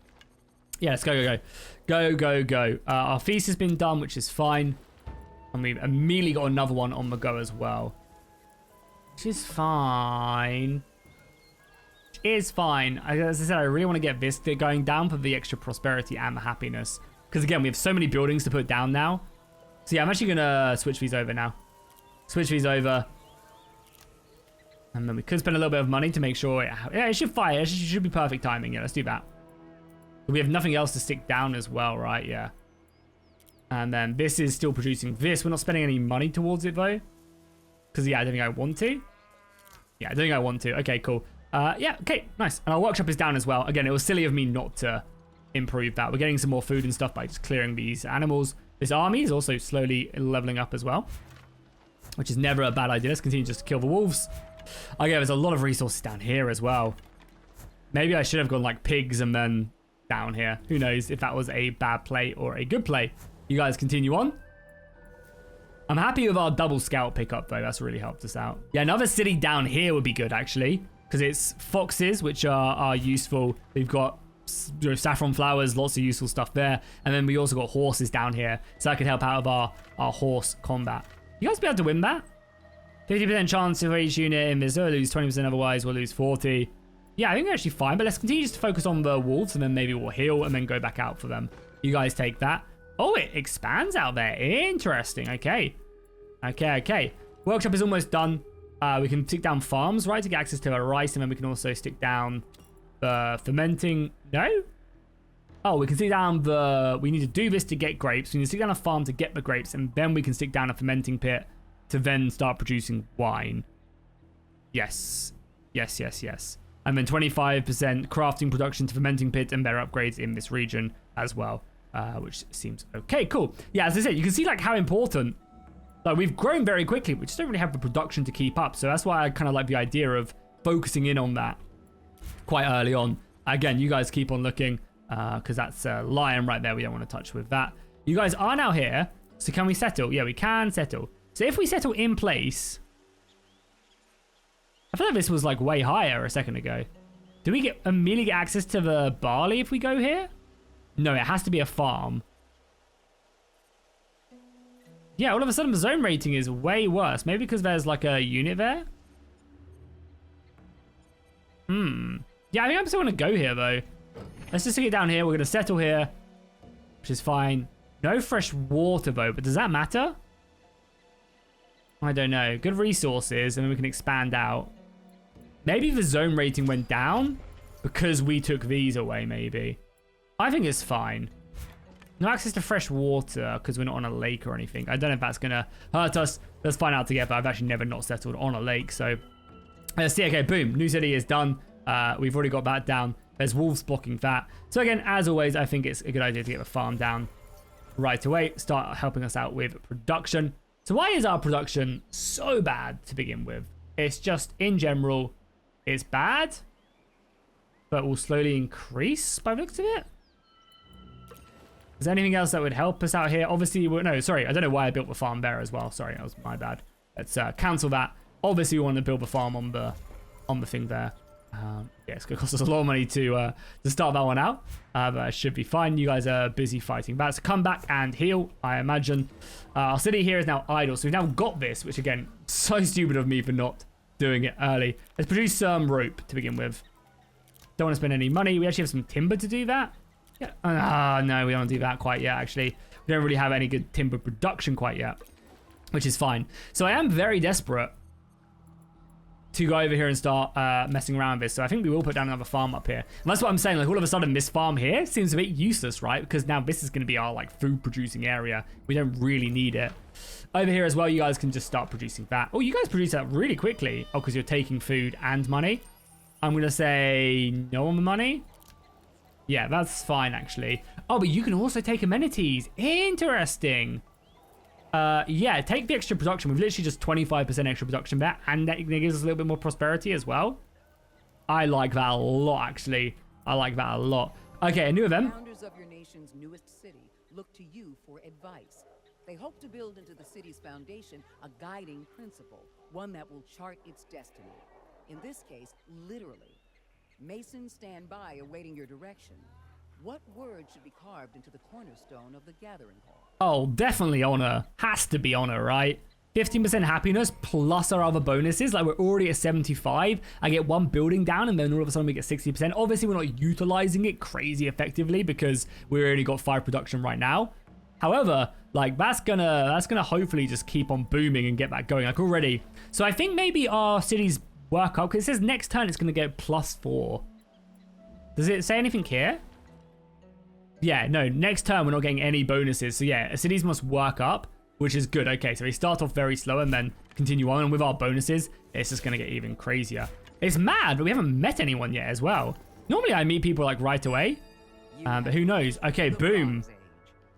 Yeah, let's go. Our feast has been done, which is fine. And we've immediately got another one on the go as well. Which is fine. As I said, I really want to get this going down for the extra prosperity and the happiness. Because again, we have so many buildings to put down now. So yeah, I'm actually going to switch these over now. Switch these over. And then we could spend a little bit of money to make sure it should fire. It should be perfect timing. Yeah, let's do that. We have nothing else to stick down as well, right? Yeah. And then this is still producing this. We're not spending any money towards it, though. Because, yeah, I don't think I want to. Yeah, I don't think I want to. Okay, cool. Yeah, okay, nice. And our workshop is down as well. Again, it was silly of me not to improve that. We're getting some more food and stuff by just clearing these animals. This army is also slowly leveling up as well, which is never a bad idea. Let's continue just to kill the wolves. Okay, there's a lot of resources down here as well. Maybe I should have gone like pigs and then down here. Who knows if that was a bad play or a good play. You guys continue on. I'm happy with our double scout pickup, though. That's really helped us out. Yeah, another city down here would be good, actually, because it's foxes, which are useful. We've got saffron flowers, lots of useful stuff there. And then we also got horses down here, so that could help out of our horse combat. You guys be able to win that? 50% chance for each unit in this. We'll lose 20%, otherwise we'll lose 40. Yeah, I think we're actually fine, but let's continue just to focus on the wolves, and then maybe we'll heal and then go back out for them. You guys take that. Oh, it expands out there. Interesting. Okay. Okay. Workshop is almost done. We can stick down farms, right, to get access to our rice, and then we can also stick down the fermenting. No? Oh, we can stick down the... We need to do this to get grapes. We need to stick down a farm to get the grapes, and then we can stick down a fermenting pit to then start producing wine. Yes. And then 25% crafting production to fermenting pit and better upgrades in this region as well. Which seems okay, cool. Yeah, as I said, you can see like how important, like we've grown very quickly. We just don't really have the production to keep up. So that's why I kind of like the idea of focusing in on that quite early on. Again, you guys keep on looking because that's a lion right there. We don't want to touch with that. You guys are now here. So can we settle? Yeah, we can settle. So if we settle in place, I feel like this was like way higher a second ago. Do we immediately get access to the barley if we go here? No, it has to be a farm. Yeah, all of a sudden the zone rating is way worse. Maybe because there's like a unit there? Yeah, I think I'm still going to go here though. Let's just stick it down here. We're going to settle here, which is fine. No fresh water though, but does that matter? I don't know. Good resources, and then we can expand out. Maybe the zone rating went down because we took these away, maybe. I think it's fine. No access to fresh water because we're not on a lake or anything. I don't know if that's going to hurt us. Let's find out together. I've actually never not settled on a lake. So let's see. Okay, boom. New city is done. We've already got that down. There's wolves blocking that. So again, as always, I think it's a good idea to get the farm down right away. Start helping us out with production. So why is our production so bad to begin with? It's just, in general, it's bad, but will slowly increase by the looks of it. Is there anything else that would help us out here? Obviously, no, sorry. I don't know why I built the farm there as well. Sorry, that was my bad. Let's cancel that. Obviously, we want to build the farm on the thing there. Yeah, it's going to cost us a lot of money to start that one out. But it should be fine. You guys are busy fighting back. So come back and heal, I imagine. Our city here is now idle. So we've now got this, which again, so stupid of me for not doing it early. Let's produce some rope to begin with. Don't want to spend any money. We actually have some timber to do that. Yeah. No, we don't do that quite yet, actually. We don't really have any good timber production quite yet, which is fine. So I am very desperate to go over here and start messing around with this. So I think we will put down another farm up here. And that's what I'm saying. Like, all of a sudden, this farm here seems a bit useless, right? Because now this is going to be our, like, food-producing area. We don't really need it. Over here as well, you guys can just start producing that. Oh, you guys produce that really quickly. Oh, because you're taking food and money. I'm going to say no on the money. Yeah, that's fine, actually. Oh, but you can also take amenities. Interesting. Yeah, take the extra production. We've literally just 25% extra production there, and that gives us a little bit more prosperity as well. I like that a lot, actually. I like that a lot. Okay, a new event. Founders of your nation's newest city look to you for advice. They hope to build into the city's foundation a guiding principle, one that will chart its destiny. In this case, literally. Masons stand by awaiting your direction. What word should be carved into the cornerstone of the gathering hall? Oh, definitely honor. Has to be honor, right? 15% happiness plus our other bonuses. Like, we're already at 75. I get one building down, and then all of a sudden we get 60%. Obviously, we're not utilizing it crazy effectively because we only got 5 production right now. However, like, that's gonna hopefully just keep on booming and get that going, like, already. So I think maybe our cities work up, because it says next turn it's gonna get +4. Does it say anything here? Yeah, no, next turn we're not getting any bonuses. So yeah, cities must work up, which is good. Okay, so we start off very slow and then continue on. And with our bonuses, it's just going to get even crazier. It's mad, but we haven't met anyone yet as well. Normally I meet people like right away, but who knows? Okay, boom.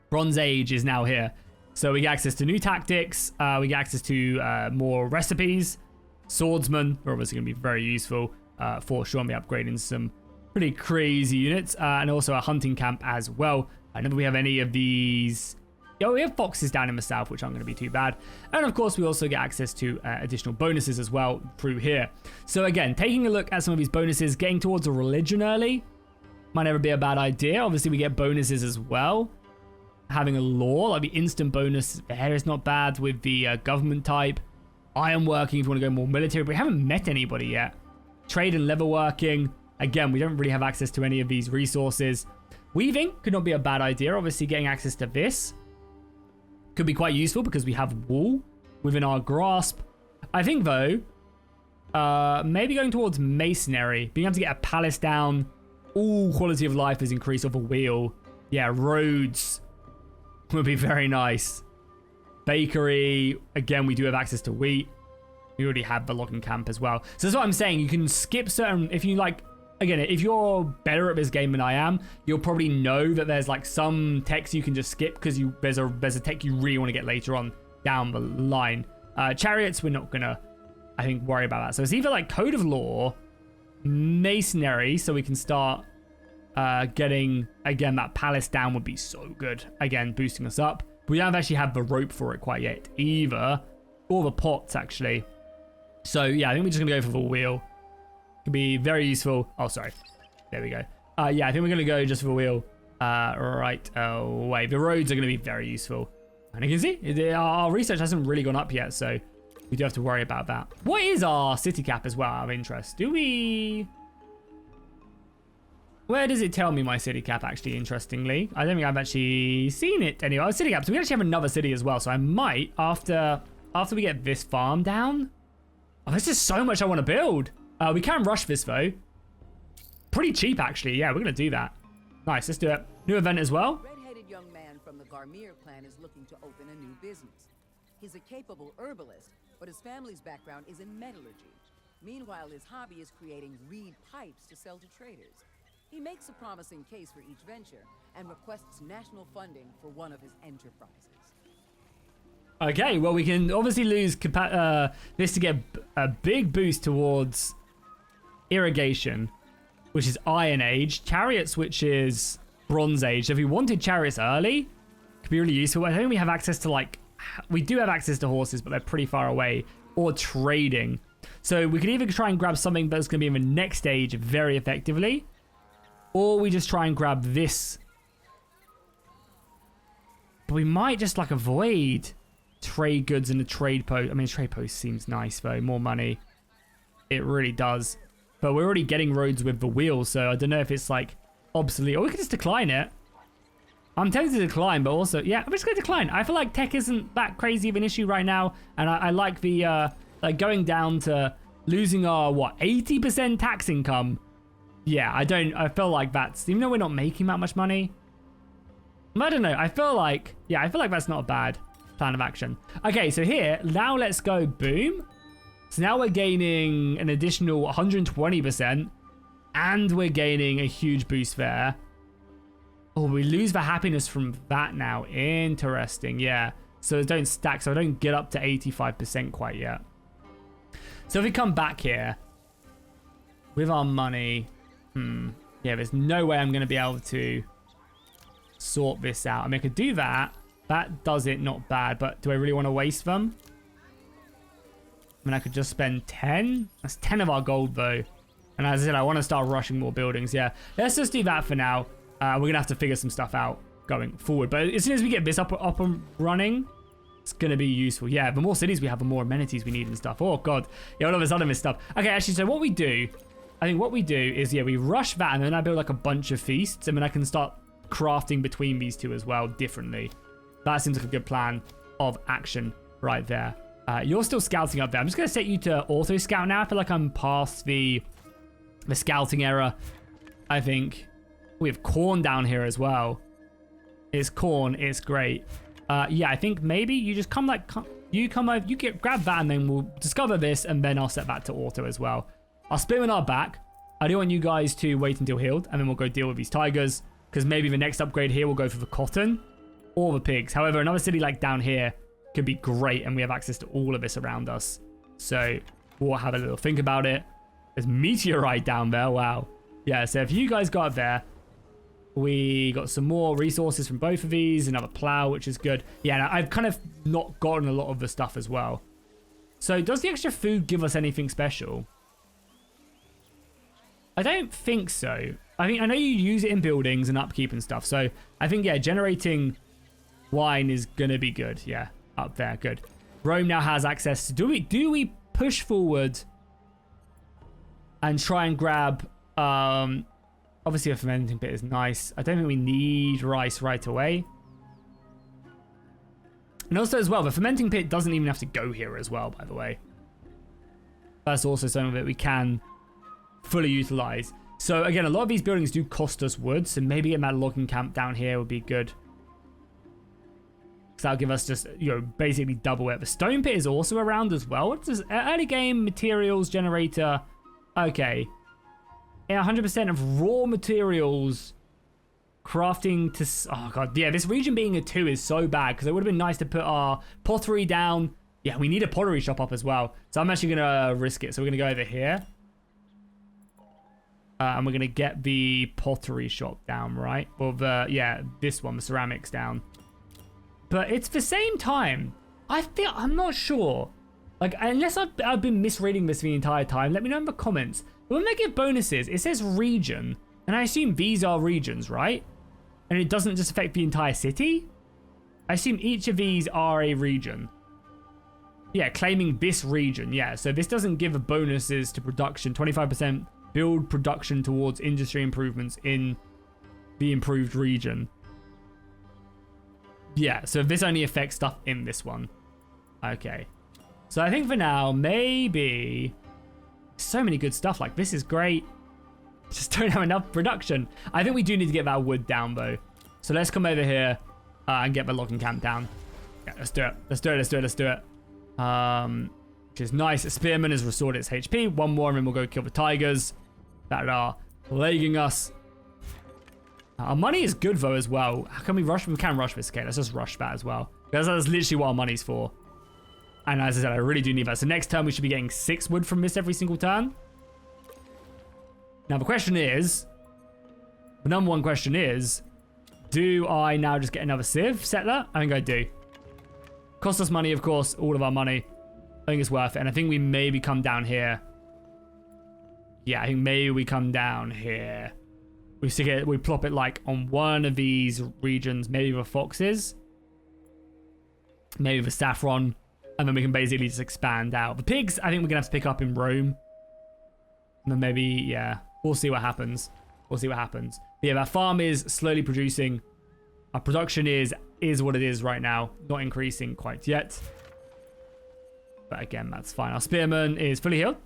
Bronze Age is now here. So we get access to new tactics. We get access to more recipes. Swordsmen are obviously going to be very useful for sure. We'll be upgrading some pretty crazy units, and also a hunting camp as well. I don't know if we have any of these. Oh, we have foxes down in the south, which aren't going to be too bad. And of course, we also get access to additional bonuses as well through here. So again, taking a look at some of these bonuses, getting towards a religion early might never be a bad idea. Obviously, we get bonuses as well. Having a law, like the instant bonus there is not bad with the government type. Iron working if you want to go more military, but we haven't met anybody yet. Trade and leather working. Again, we don't really have access to any of these resources. Weaving could not be a bad idea. Obviously, getting access to this could be quite useful because we have wool within our grasp. I think, though, maybe going towards masonry, being able to get a palace down. Ooh, quality of life is increased off a wheel. Yeah, roads would be very nice. Bakery, again, we do have access to wheat. We already have the logging camp as well. So that's what I'm saying. You can skip certain, if you like, again, if you're better at this game than I am, you'll probably know that there's like some techs you can just skip because there's a tech you really want to get later on down the line. Chariots, we're not gonna, I think, worry about that. So it's either like Code of Law, Masonry, so we can start getting, again, that palace down would be so good. Again, boosting us up. We don't actually have the rope for it quite yet either. Or the pots, actually. So, yeah, I think we're just going to go for the wheel. Could be very useful. Oh, sorry. There we go. Yeah, I think we're going to go just for the wheel right away. The roads are going to be very useful. And you can see, our research hasn't really gone up yet, so we do have to worry about that. What is our city cap as well, out of interest? Do we... Where does it tell me my city cap, actually, interestingly? I don't think I've actually seen it anyway. Oh, city cap. So we actually have another city as well. So I might, after we get this farm down... Oh, there's just so much I want to build. We can rush this, though. Pretty cheap, actually. Yeah, we're going to do that. Nice, let's do it. New event as well. Red-headed young man from the Garmir clan is looking to open a new business. He's a capable herbalist, but his family's background is in metallurgy. Meanwhile, his hobby is creating reed pipes to sell to traders. He makes a promising case for each venture and requests national funding for one of his enterprises. Okay, well, we can obviously lose this to get a big boost towards irrigation, which is Iron Age. Chariots, which is Bronze Age. So if we wanted chariots early, it could be really useful. I don't think we have access to, like... We do have access to horses, but they're pretty far away. Or trading. So we could either try and grab something that's going to be in the next stage very effectively, or we just try and grab this. But we might just, like, avoid trade goods and the trade post. I mean, trade post seems nice, though. More money. It really does. But we're already getting roads with the wheels, so I don't know if it's, like, obsolete. Or we could just decline it. I'm tempted to decline, but also... Yeah, I'm just going to decline. I feel like tech isn't that crazy of an issue right now. And I like the... like, going down to losing our, what, 80% tax income. Yeah, I feel like that's... Even though we're not making that much money. I don't know. I feel like... Yeah, I feel like that's not a bad plan of action. Okay, so here, now let's go boom. So now we're gaining an additional 120%. And we're gaining a huge boost there. Oh, we lose the happiness from that now. Interesting, yeah. So it don't stack, so I don't get up to 85% quite yet. So if we come back here with our money... Yeah, there's no way I'm going to be able to sort this out. I mean, I could do that. That does it, not bad. But do I really want to waste them? I mean, I could just spend 10. That's 10 of our gold, though. And as I said, I want to start rushing more buildings. Yeah, let's just do that for now. We're going to have to figure some stuff out going forward. But as soon as we get this up and running, it's going to be useful. Yeah, the more cities we have, the more amenities we need and stuff. Oh, God. Yeah, all of a sudden this stuff. Okay, actually, so what we do... I think what we do is, yeah, we rush that, and then I build like a bunch of feasts, and then I can start crafting between these two as well differently. That seems like a good plan of action right there. You're still scouting up there. I'm just going to set you to auto scout now. I feel like I'm past the scouting era, I think. We have corn down here as well. It's corn. It's great. Yeah, I think maybe you just come like... You come over, grab that, and then we'll discover this, and then I'll set that to auto as well. I'll split on our back. I do want you guys to wait until healed, and then we'll go deal with these tigers, because maybe the next upgrade here will go for the cotton or the pigs. However, another city like down here could be great, and we have access to all of this around us. So we'll have a little think about it. There's meteorite down there. Wow. Yeah, so if you guys go up there, We got some more resources from both of these. Another plow, which is good. Yeah, no, I've kind of not gotten a lot of the stuff as well. So does the extra food give us anything special? I don't think so. I mean, I know you use it in buildings and upkeep and stuff. So I think, yeah, generating wine is going to be good. Yeah, up there. Good. Rome now has access to... Do we push forward and try and grab... obviously, a fermenting pit is nice. I don't think we need rice right away. And also as well, the fermenting pit doesn't even have to go here as well, by the way. That's also some of it we can fully utilize. So again, a lot of these buildings do cost us wood, so maybe getting that logging camp down here would be good. So that'll give us just, you know, basically double it. The stone pit is also around as well. What's this? Early game materials generator. Okay. Yeah, 100% of raw materials crafting to... Oh, God. Yeah, this region being a 2 is so bad because it would have been nice to put our pottery down. Yeah, we need a pottery shop up as well. So I'm actually going to risk it. So we're going to go over here. And we're going to get the pottery shop down, right? Or the... Yeah, this one, the ceramics down. But it's the same time. I'm not sure. Like, unless I've been misreading this the entire time, let me know in the comments. But when they give bonuses, it says region. And I assume these are regions, right? And it doesn't just affect the entire city? I assume each of these are a region. Yeah, claiming this region. Yeah, so this doesn't give bonuses to production. 25% build production towards industry improvements in the improved region. Yeah, so this only affects stuff in this one. Okay. So I think for now, maybe... So many good stuff. Like, this is great. Just don't have enough production. I think we do need to get that wood down, though. So let's come over here and get the logging camp down. Yeah, let's do it. Let's do it. Let's do it. Let's do it. Which is nice. Spearman has restored its HP. One more, and then we'll go kill the tigers that are plaguing us. Our money is good, though, as well. How can we rush? We can rush this. Okay, let's just rush that as well. Because that's literally what our money's for. And as I said, I really do need that. So next turn, we should be getting 6 wood from this every single turn. Now, the question is... The number one question is... Do I now just get another Civ settler? I think I do. Cost us money, of course. All of our money. I think it's worth it. And I think we maybe come down here. Yeah, I think maybe we come down here. We stick it, we plop it like on one of these regions. Maybe the foxes. Maybe the saffron. And then we can basically just expand out. The pigs, I think we're going to have to pick up in Rome. And then maybe, yeah, we'll see what happens. We'll see what happens. But yeah, that farm is slowly producing. Our production is what it is right now. Not increasing quite yet. But again, that's fine. Our spearman is fully healed.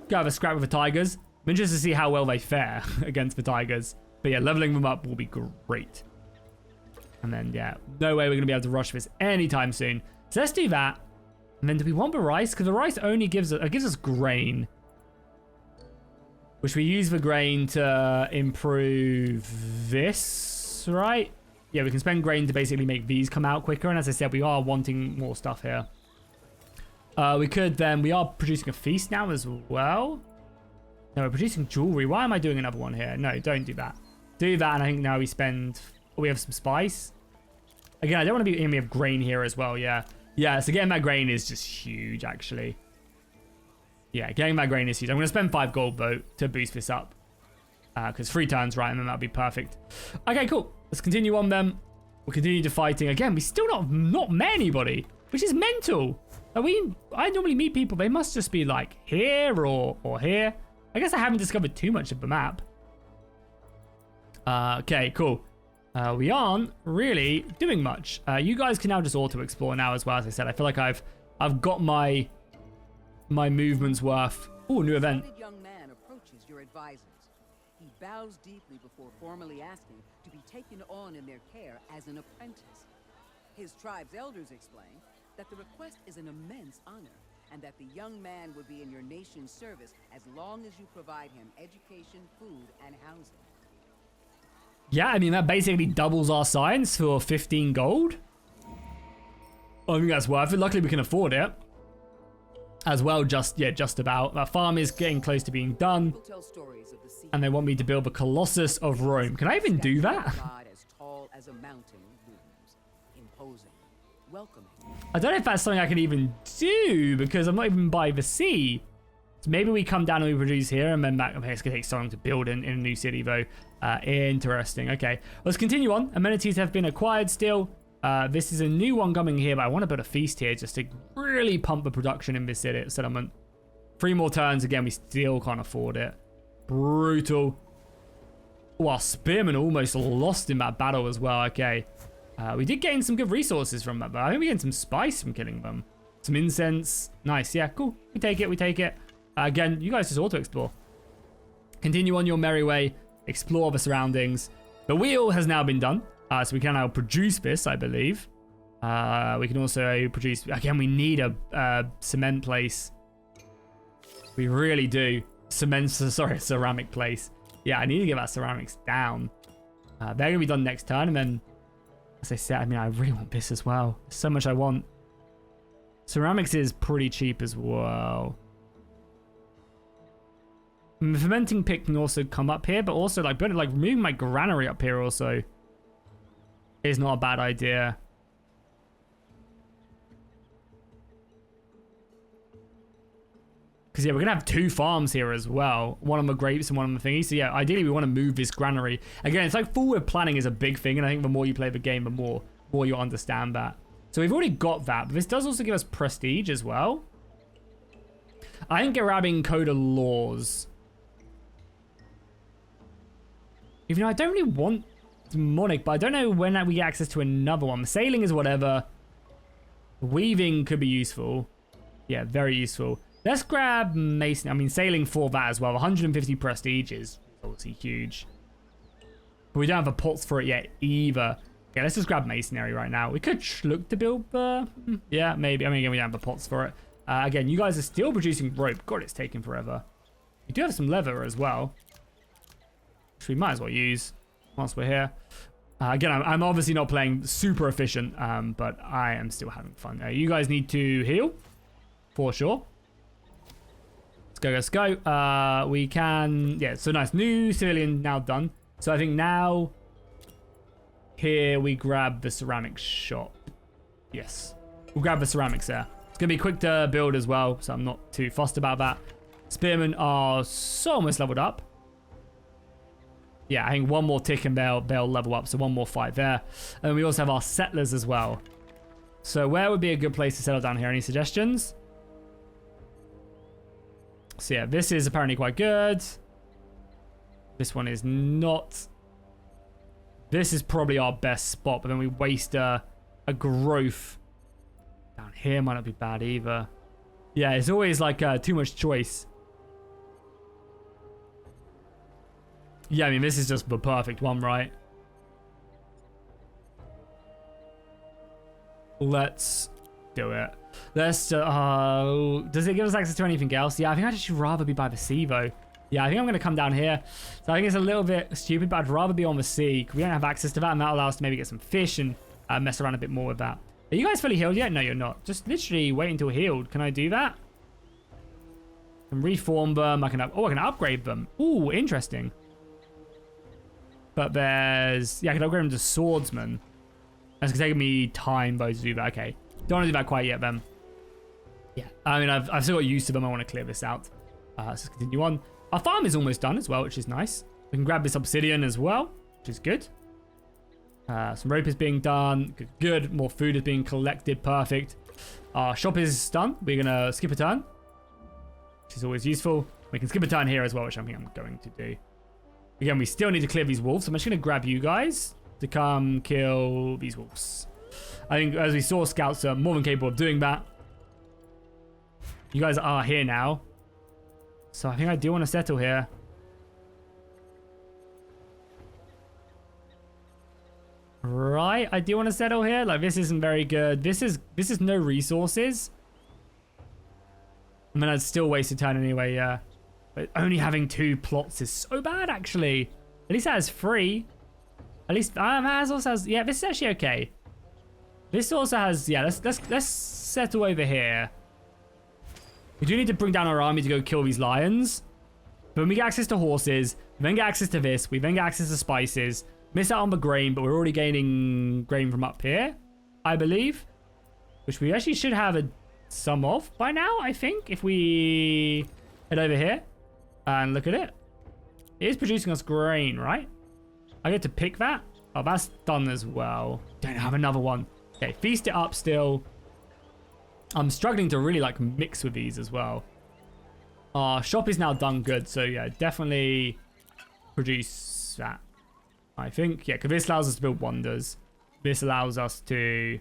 Go have a scrap with the tigers. I'm interested to see how well they fare against the tigers. But yeah, leveling them up will be great. And then, yeah, no way we're going to be able to rush this anytime soon. So let's do that. And then do we want the rice? Because the rice only gives us grain. Which we use the grain to improve this, right? Yeah, we can spend grain to basically make these come out quicker. And as I said, we are wanting more stuff here. We could then... We are producing a feast now as well. No, we're producing jewelry. Why am I doing another one here? No, don't do that. Do that, and I think now we spend... Oh, we have some spice. Again, I don't want to be... We have grain here as well, yeah. Yeah, so getting that grain is just huge, actually. Yeah, getting that grain is huge. I'm going to spend 5 gold, though, to boost this up. Because 3 turns, right, and then that'll be perfect. Okay, cool. Let's continue on, then. We'll continue to fighting. Again, we still not met anybody, which is mental. I normally meet people. They must just be, like, here or here. I guess I haven't discovered too much of the map. Okay, cool. We aren't really doing much. You guys can now just auto-explore now as well. As I said, I feel like I've got my movements worth. Oh, new event. A young man approaches your advisors. He bows deeply before formally asking to be taken on in their care as an apprentice. His tribe's elders explain that the request is an immense honor, and that the young man would be in your nation's service as long as you provide him education, food, and housing. Yeah, I mean, that basically doubles our science for 15 gold. I think that's worth it. Luckily, we can afford it. as well. Just about. That farm is getting close to being done. People tell stories of the sea. And they want me to build the Colossus of Rome. Can I even do that? God as tall as a mountain looms, imposing, welcoming. I don't know if that's something I can even do because I'm not even by the sea. So maybe we come down and we produce here and then back. Okay, it's going to take so long to build in a new city though. Interesting. Okay, let's continue on. Amenities have been acquired still. This is a new one coming here, but I want to build a feast here just to really pump the production in this settlement. 3 more turns. Again, we still can't afford it. Brutal. Oh, our spearmen almost lost in that battle as well. Okay. We did gain some good resources from that, but I think we gained some spice from killing them. Some incense. Nice. Yeah, cool. We take it. We take it. Again, you guys just auto-explore. Continue on your merry way. Explore the surroundings. The wheel has now been done. So we can now produce this, I believe. We can also produce... Again, we need a cement place. We really do. Ceramic place. Yeah, I need to get that ceramics down. They're going to be done next turn. And then, as I said, I mean, I really want this as well. There's so much I want. Ceramics is pretty cheap as well. The fermenting pick can also come up here, but also like removing my granary up here also is not a bad idea. Because yeah, we're gonna have 2 farms here as well. One on the grapes and one on the thingy. So yeah, ideally we want to move this granary. Again, it's like forward planning is a big thing, and I think the more you play the game, the more you'll understand that. So we've already got that, but this does also give us prestige as well. I think grabbing Code of Laws. Even though I don't really want demonic, but I don't know when we get access to another one. Sailing is whatever. Weaving could be useful. Yeah, very useful. Let's grab Mason. I mean, sailing for that as well. 150 prestige is obviously huge. But we don't have the pots for it yet either. Okay, let's just grab masonry right now. We could look to build the... Yeah, maybe. I mean, again, we don't have the pots for it. Again, you guys are still producing rope. God, it's taking forever. We do have some leather as well, which we might as well use once we're here. Again, I'm obviously not playing super efficient, but I am still having fun. You guys need to heal, for sure. Let's go. We can... Yeah, so nice. New civilian now done. So I think now... Here we grab the ceramic shop. Yes. We'll grab the ceramics there. It's going to be quick to build as well, so I'm not too fussed about that. Spearmen are so almost leveled up. Yeah, I think one more tick and they'll level up, so one more fight there. And we also have our settlers as well. So where would be a good place to settle down here? Any suggestions? So yeah, this is apparently quite good. This one is not. This is probably our best spot, but then we waste a growth. Down here might not be bad either. Yeah, it's always like too much choice. Yeah, I mean, this is just the perfect one, right? Let's do it. Let's, does it give us access to anything else? Yeah, I think I'd actually rather be by the sea, though. Yeah, I think I'm going to come down here. So I think it's a little bit stupid, but I'd rather be on the sea. We don't have access to that, and that'll allow us to maybe get some fish and mess around a bit more with that. Are you guys fully healed yet? No, you're not. Just literally wait until healed. Can I do that? I can reform them. I can upgrade them. Ooh, interesting. But there's... Yeah, I can upgrade them to swordsman. That's going to take me time, though, to do that. Okay. Don't want to do that quite yet, then. Yeah. I mean, I've still got used to them. I want to clear this out. Let's just continue on. Our farm is almost done as well, which is nice. We can grab this obsidian as well, which is good. Some rope is being done. Good. More food is being collected. Perfect. Our shop is done. We're going to skip a turn, which is always useful. We can skip a turn here as well, which I think I'm going to do. Again, we still need to clear these wolves. So I'm just going to grab you guys to come kill these wolves. I think, as we saw, scouts are more than capable of doing that. You guys are here now. So I think I do want to settle here. Right, I do want to settle here. Like, this isn't very good. This is no resources. I mean, I'd still waste a turn anyway, yeah. But only having 2 plots is so bad, actually. At least that has 3. At least, that also has... Yeah, this is actually okay. This also has... Yeah, let's settle over here. We do need to bring down our army to go kill these lions. But when we get access to horses, we then get access to this. We then get access to spices. Miss out on the grain, but we're already gaining grain from up here, I believe. Which we actually should have some of by now, I think. If we head over here and look at it. It is producing us grain, right? I get to pick that. Oh, that's done as well. Don't have another one. Okay, feast it up still. I'm struggling to really like mix with these as well. Our shop is now done good. So yeah, definitely produce that. I think, yeah, because this allows us to build wonders. This allows us to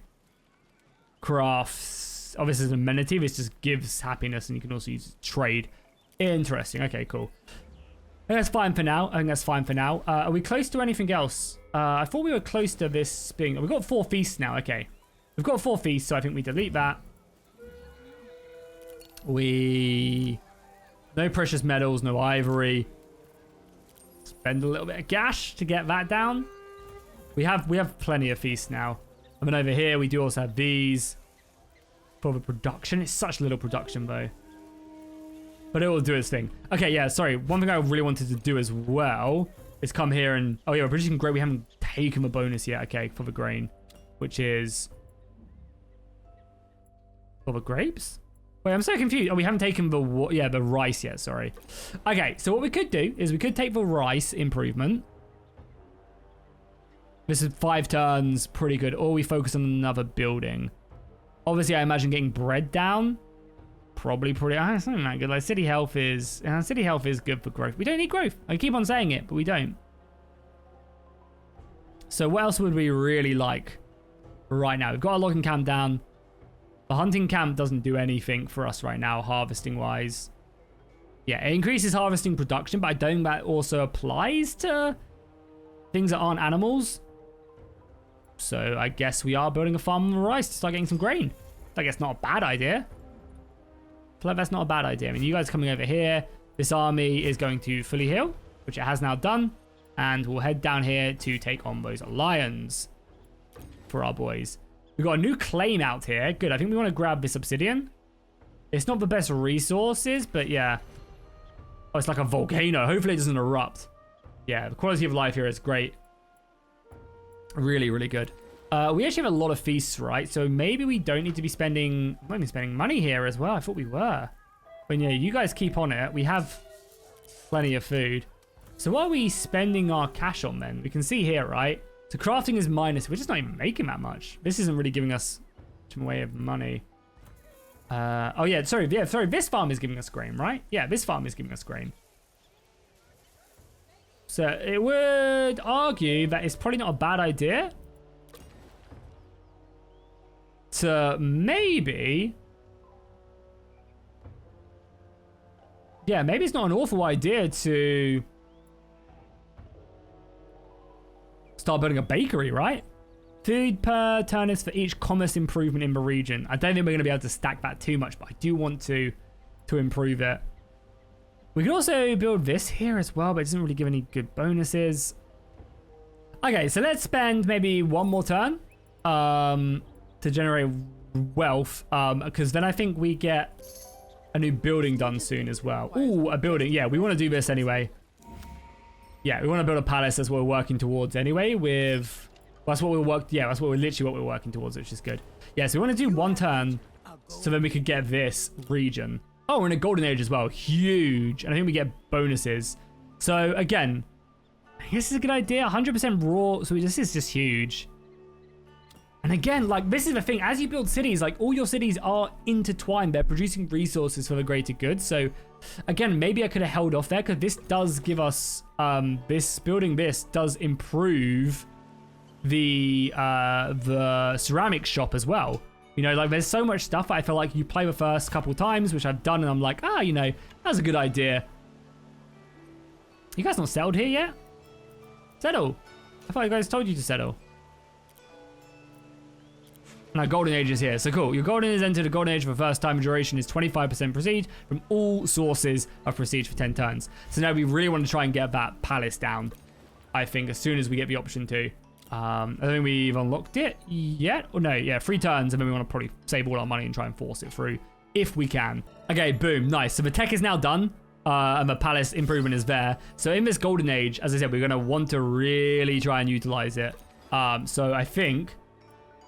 craft. Oh, this is an amenity. This just gives happiness, and you can also use trade. Interesting. Okay, cool. I think that's fine for now. Are we close to anything else? I thought we were close to this being. We've got 4 feasts now. Okay, we've got 4 feasts, so I think we delete that. No precious metals, no ivory. Spend a little bit of cash to get that down. We have plenty of feasts now. I mean, over here we do also have these for the production. It's such little production though, but it will do its thing. Okay, yeah. Sorry. One thing I really wanted to do as well is come here and oh yeah, we're producing grain. We haven't taken the bonus yet. Okay, for the grain, which is for the grapes. Wait, I'm so confused. Oh, we haven't taken the rice yet. Sorry. Okay, so what we could do is we could take the rice improvement. This is 5 turns, pretty good. Or we focus on another building. Obviously, I imagine getting bread down. Probably pretty. It's not that good. Like city health is good for growth. We don't need growth. I keep on saying it, but we don't. So what else would we really like right now? We've got our logging camp down. The hunting camp doesn't do anything for us right now, harvesting wise. Yeah, it increases harvesting production, but I don't think that also applies to things that aren't animals. So I guess we are building a farm of rice to start getting some grain. I guess not a bad idea. I feel like that's not a bad idea. I mean, you guys coming over here. This army is going to fully heal, which it has now done. And we'll head down here to take on those lions for our boys. We've got a new claim out here. Good. I think we want to grab this obsidian. It's not the best resources, but yeah. Oh, it's like a volcano. Hopefully it doesn't erupt. Yeah, the quality of life here is great. Really, really good. We actually have a lot of feasts, right? So maybe we don't need to be spending money here as well. I thought we were. But yeah, you guys keep on it. We have plenty of food. So what are we spending our cash on then? We can see here, right? So crafting is minus. We're just not even making that much. This isn't really giving us much in the way of money. Oh yeah, sorry. Yeah, sorry. This farm is giving us grain, right? Yeah, this farm is giving us grain. So it would argue that it's probably not a bad idea to maybe... Yeah, maybe it's not an awful idea to start building a bakery, right? Food per turn is for each commerce improvement in the region. I don't think we're going to be able to stack that too much, but I do want to improve it. We can also build this here as well, but it doesn't really give any good bonuses. Okay, so let's spend maybe one more turn to generate wealth, because then I think we get a new building done soon as well. Ooh, a building. Yeah, we want to do this anyway. Yeah, we want to build a palace. That's what we're working towards anyway. That's what we're literally what we're working towards, which is good. Yeah, so we want to do one turn so then we could get this region. Oh, we're in a golden age as well. Huge. And I think we get bonuses. So again, I guess this is a good idea. 100% raw. So this is just huge. And again, like this is the thing. As you build cities, like all your cities are intertwined. They're producing resources for the greater good. So again, maybe I could have held off there because this does give us building this does improve the ceramic shop as well. You know, like there's so much stuff that I feel like you play the first couple times, which I've done, and I'm like, you know, that's a good idea. You guys not settled here yet? Settle. I thought you guys told you to settle. And our golden age is here, so cool. Your golden is entered a golden age for the first time. Duration is 25% prestige from all sources of prestige for 10 turns. So now we really want to try and get that palace down, I think, as soon as we get the option to. I don't think we've unlocked it yet. Or no, yeah, 3 turns, and then we want to probably save all our money and try and force it through if we can. Okay, boom, nice. So the tech is now done. And the palace improvement is there. So in this golden age, as I said, we're going to want to really try and utilize it. So I think,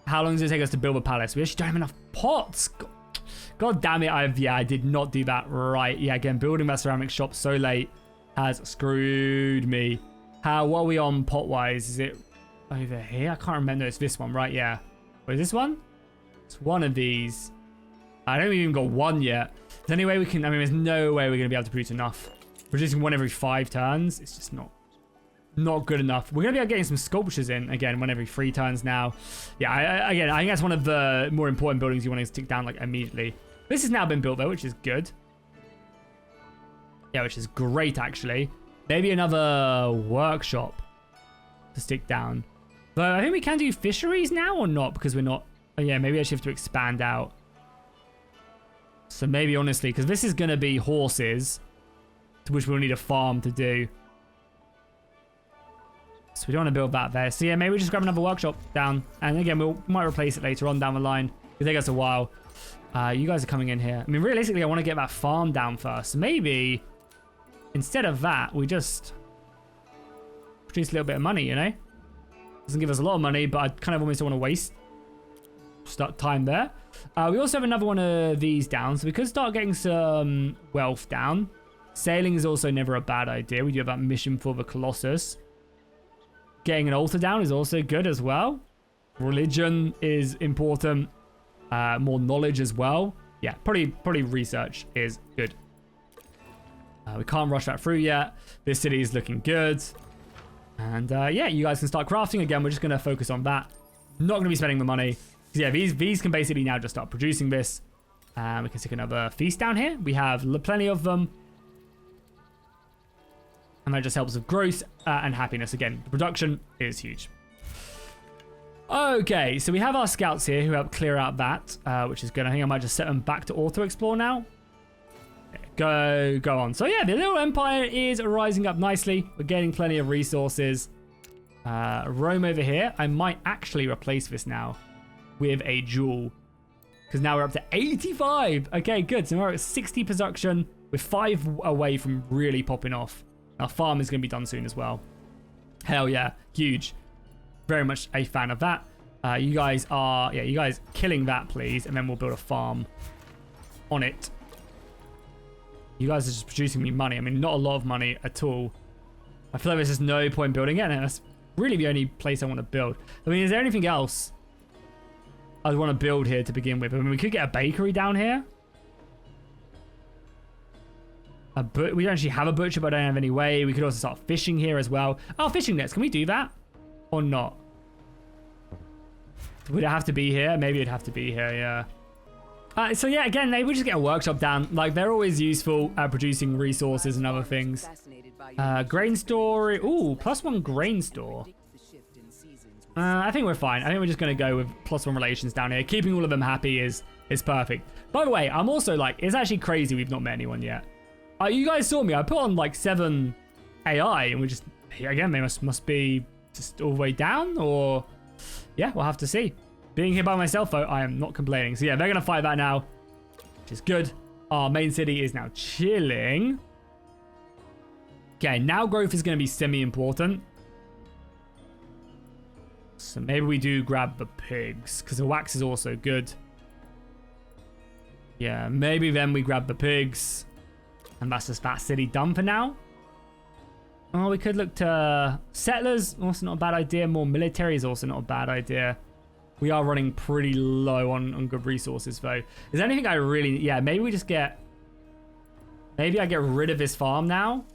how long does it take us to build a palace? We actually don't have enough pots. God damn it. I did not do that right. Yeah, again, building that ceramic shop so late has screwed me. What are we on pot-wise? Is it over here? I can't remember. It's this one, right? Yeah. Wait, is this one? It's one of these. I don't even got one yet. Is there any way we can... I mean, there's no way we're going to be able to produce enough. Producing one every 5 turns. It's just not good enough. We're going to be able to getting some sculptures in. Again, one every 3 turns now. Yeah, again, I think that's one of the more important buildings you want to stick down, like, immediately. This has now been built, though, which is good. Yeah, which is great, actually. Maybe another workshop to stick down. But I think we can do fisheries now or not, because we're not... Oh, yeah, maybe I actually have to expand out. So maybe, honestly, because this is going to be horses, to which we'll need a farm to do. So we don't want to build that there. So yeah, maybe we just grab another workshop down. And again, we might replace it later on down the line. It'll take us a while. You guys are coming in here. I mean, realistically, I want to get that farm down first. So maybe, instead of that, we just produce a little bit of money, you know? Doesn't give us a lot of money, but I kind of almost don't want to waste time there. We also have another one of these down, so we could start getting some wealth down. Sailing is also never a bad idea. We do have that mission for the Colossus. Getting an altar down is also good as well. Religion is important. More knowledge as well. Yeah, probably research is good. We can't rush that through yet. This city is looking good. And yeah, you guys can start crafting. Again, we're just going to focus on that. Not going to be spending the money. Yeah, these can basically now just start producing this. We can stick another feast down here. We have plenty of them. And that just helps with growth and happiness. Again, the production is huge. Okay, so we have our scouts here who help clear out that, which is good. I think I might just set them back to auto-explore now. Go on. So yeah, the little empire is rising up nicely. We're getting plenty of resources. Rome over here. I might actually replace this now with a jewel, because now we're up to 85. Okay, good. So we're at 60 production. We're 5 away from really popping off. Our farm is going to be done soon as well. Hell yeah, huge. Very much a fan of that. You guys killing that, please, and then we'll build a farm on it. You guys are just producing me money. I mean, not a lot of money at all. I feel like there's just no point building it, and that's really the only place I want to build. I mean, is there anything else I'd want to build here to begin with? I mean, we could get a bakery down here. We don't actually have a butcher, but I don't have any way. We could also start fishing here as well. Oh, fishing nets. Can we do that? Or not? Would it have to be here? Maybe it'd have to be here, yeah. So yeah, again, maybe we just get a workshop down. Like, they're always useful at producing resources and other things. Grain store. Ooh, +1 grain store. I think we're fine. I think we're just going to go with +1 relations down here. Keeping all of them happy is perfect. By the way, I'm also like, it's actually crazy we've not met anyone yet. You guys saw me. I put on like 7 AI, and we just, again, they must be just all the way down, or yeah, we'll have to see. Being here by myself, though, I am not complaining. So yeah, they're going to fight that now, which is good. Our main city is now chilling. Okay, now growth is going to be semi-important. So maybe we do grab the pigs, because the wax is also good. Yeah, maybe then we grab the pigs. And that's just that city done for now. Oh, we could look to settlers. Also not a bad idea. More military is also not a bad idea. We are running pretty low on good resources, though. Is there anything I really... Yeah, maybe we just get... Maybe I get rid of this farm now.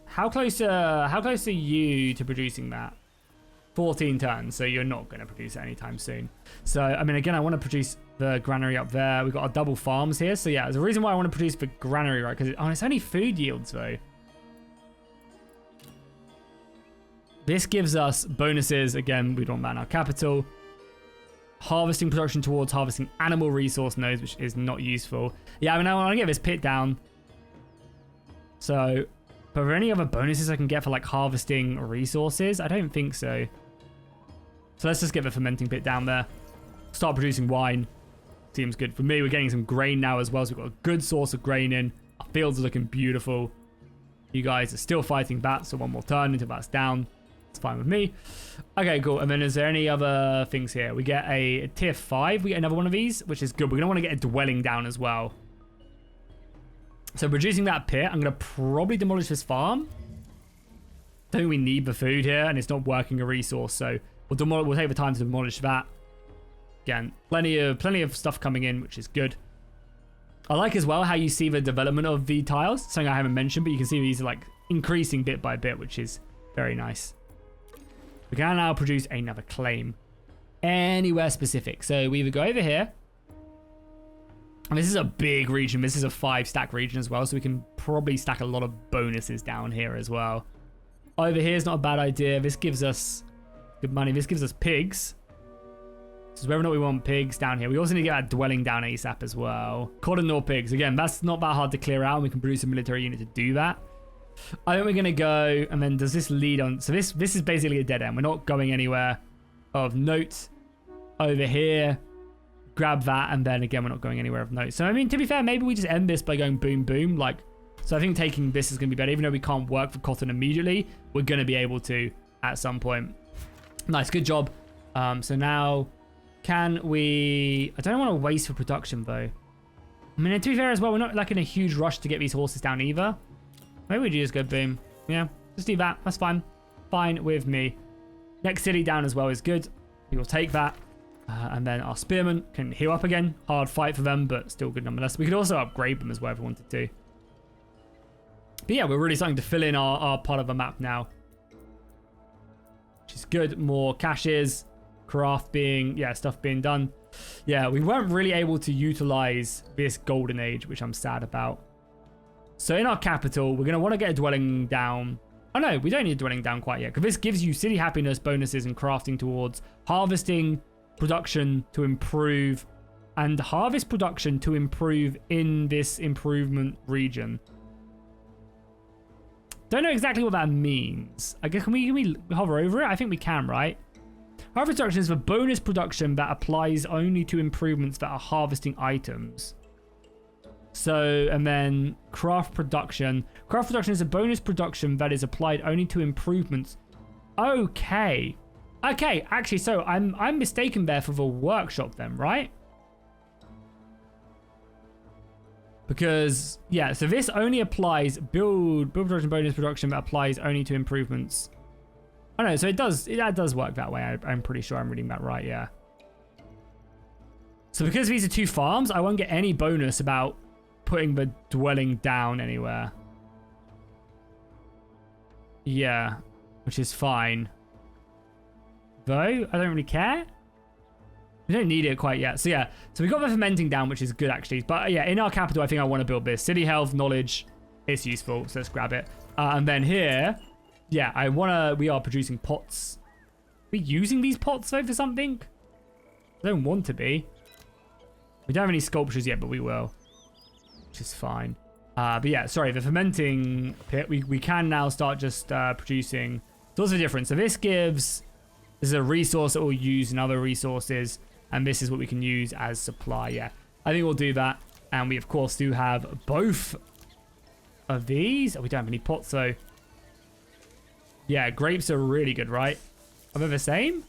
How close are you to producing that? 14 turns, so you're not going to produce it anytime soon. So, I mean, again, I want to produce the granary up there. We've got our double farms here. So, yeah, there's a reason why I want to produce the granary, right? Because it's only food yields, though. This gives us bonuses. Again, we don't man our capital. Harvesting production towards harvesting animal resource nodes, which is not useful. Yeah, I mean, I want to get this pit down. So, but are there any other bonuses I can get for, like, harvesting resources? I don't think so. So let's just get the fermenting pit down there. Start producing wine. Seems good for me. We're getting some grain now as well, so we've got a good source of grain in. Our fields are looking beautiful. You guys are still fighting bats, so one more turn until that's down. It's fine with me. Okay, cool. And then is there any other things here? We get a tier 5. We get another one of these, which is good. We're going to want to get a dwelling down as well. So reducing that pit, I'm going to probably demolish this farm. Don't think we need the food here, and it's not working a resource, so we'll take the time to demolish that. Again, plenty of stuff coming in, which is good. I like as well how you see the development of the tiles. Something I haven't mentioned, but you can see these are like increasing bit by bit, which is very nice. We can now produce another claim. Anywhere specific. So we either go over here. And this is a big region. This is a 5-stack region as well. So we can probably stack a lot of bonuses down here as well. Over here is not a bad idea. This gives us good money. This gives us pigs. So whether or not we want pigs down here. We also need to get that dwelling down ASAP as well. Cotton or pigs. Again, that's not that hard to clear out. And we can produce a military unit to do that. I think we're going to go, and then does this lead on? So this is basically a dead end. We're not going anywhere of note. Over here, grab that, and then again, we're not going anywhere of note. So, I mean, to be fair, maybe we just end this by going boom, boom. Like, so I think taking this is going to be better. Even though we can't work for cotton immediately, we're going to be able to at some point. Nice, good job. So now, can we... I don't want to waste for production, though. I mean, to be fair as well, we're not like in a huge rush to get these horses down either. Maybe we just go boom. Yeah, just do that. That's fine. Fine with me. Next city down as well is good. We will take that. And then our spearmen can heal up again. Hard fight for them, but still good nonetheless. We could also upgrade them as well if we wanted to. But yeah, we're really starting to fill in our part of the map now. Which is good. More caches. Craft being... Yeah, stuff being done. Yeah, we weren't really able to utilize this golden age, which I'm sad about. So in our capital, we're going to want to get a dwelling down. Oh no, we don't need a dwelling down quite yet. Because this gives you city happiness bonuses and crafting towards harvesting, production to improve, and harvest production to improve in this improvement region. Don't know exactly what that means. I guess can we hover over it? I think we can, right? Harvest production is the bonus production that applies only to improvements that are harvesting items. So, and then craft production. Craft production is a bonus production that is applied only to improvements. Okay. Okay, actually, so I'm mistaken there for the workshop then, right? Because, yeah, so this only applies build production bonus production that applies only to improvements. Oh no, so that does work that way. I'm pretty sure I'm reading that right, yeah. So because these are 2 farms, I won't get any bonus about putting the dwelling down anywhere. Yeah, which is fine. Though, I don't really care. We don't need it quite yet. So yeah, so we got the fermenting down, which is good actually. But yeah, in our capital, I think I want to build this. City health, knowledge, it's useful. So let's grab it. And then here, yeah, we are producing pots. Are we using these pots though for something? I don't want to be. We don't have any sculptures yet, but we will. Which is fine. But yeah, sorry, the fermenting pit, we can now start just producing. So what's the difference? So this is a resource that we'll use in other resources, and this is what we can use as supply. Yeah, I think we'll do that. And we, of course, do have both of these. Oh, we don't have any pots, though. Yeah, grapes are really good, right? Are they the same?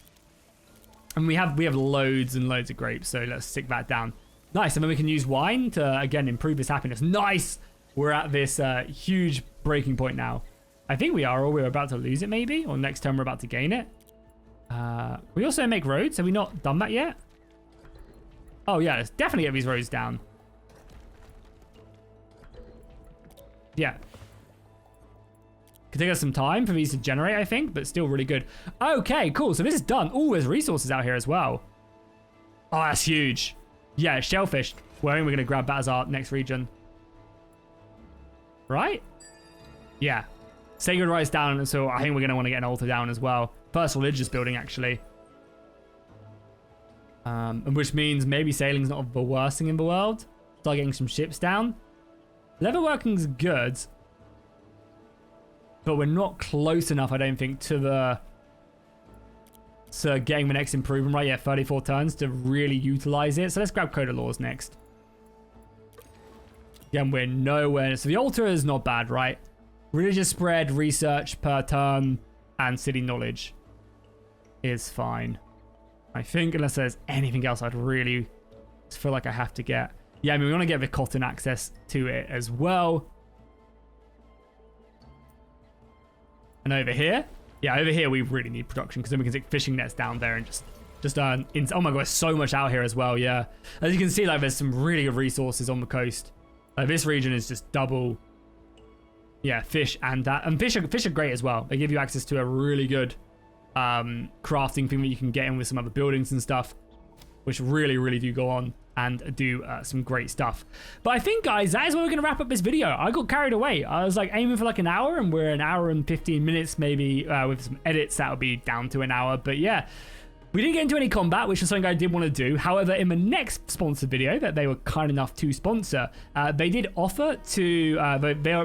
And we have loads and loads of grapes, so let's stick that down. Nice, and then we can use wine to, again, improve this happiness. Nice! We're at this huge breaking point now. I think we are, or we're about to lose it, maybe? Or next turn we're about to gain it. We also make roads. Have we not done that yet? Oh, yeah, let's definitely get these roads down. Yeah. Could take us some time for these to generate, I think, but still really good. Okay, cool. So this is done. Oh, there's resources out here as well. Oh, that's huge. Yeah, shellfish. Well, I think we're going to grab that as our next region. Right? Yeah. Sacred Rise down, so I think we're going to want to get an altar down as well. First religious building, actually. Which means maybe sailing's not the worst thing in the world. Start getting some ships down. Leatherworking's good. But we're not close enough, I don't think, to So getting the next improvement, right? Yeah, 34 turns to really utilize it. So let's grab Code of Laws next. Again, we're nowhere. So the altar is not bad, right? Religious spread, research per turn, and city knowledge is fine. I think, unless there's anything else I'd really feel like I have to get. Yeah, I mean, we want to get the cotton access to it as well. And over here, yeah, over here we really need production because then we can stick fishing nets down there and just earn. Oh my god, there's so much out here as well. Yeah, as you can see, like there's some really good resources on the coast. This region is just double. Yeah, fish and that, and fish are great as well. They give you access to a really good crafting thing that you can get in with some other buildings and stuff, which really do go on and do some great stuff. But I think, guys, that is where we're going to wrap up this video. I got carried away. I was like aiming for like an hour, and we're an hour and 15 minutes maybe. With some edits, that would be down to an hour. But yeah, we didn't get into any combat, which is something I did want to do. However, in the next sponsored video that they were kind enough to sponsor, they did offer to,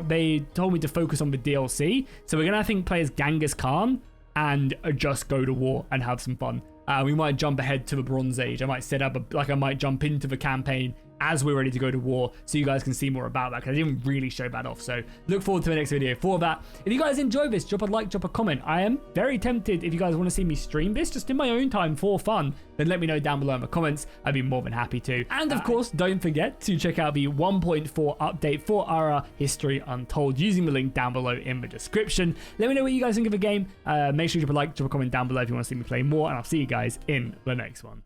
they told me to focus on the DLC. So we're going to, I think, play as Genghis Khan and just go to war and have some fun. We might jump ahead to the Bronze Age. I might set up, I might jump into the campaign as we're ready to go to war, so you guys can see more about that, because I didn't really show that off. So look forward to the next video for that. If you guys enjoy this, drop a like, drop a comment. I am very tempted, if you guys want to see me stream this just in my own time for fun, then let me know down below in the comments. I'd be more than happy to. And of course, don't forget to check out the 1.4 update for Ara History Untold using the link down below in the description. Let me know what you guys think of the game. Make sure you drop a like, drop a comment down below if you want to see me play more, and I'll see you guys in the next one.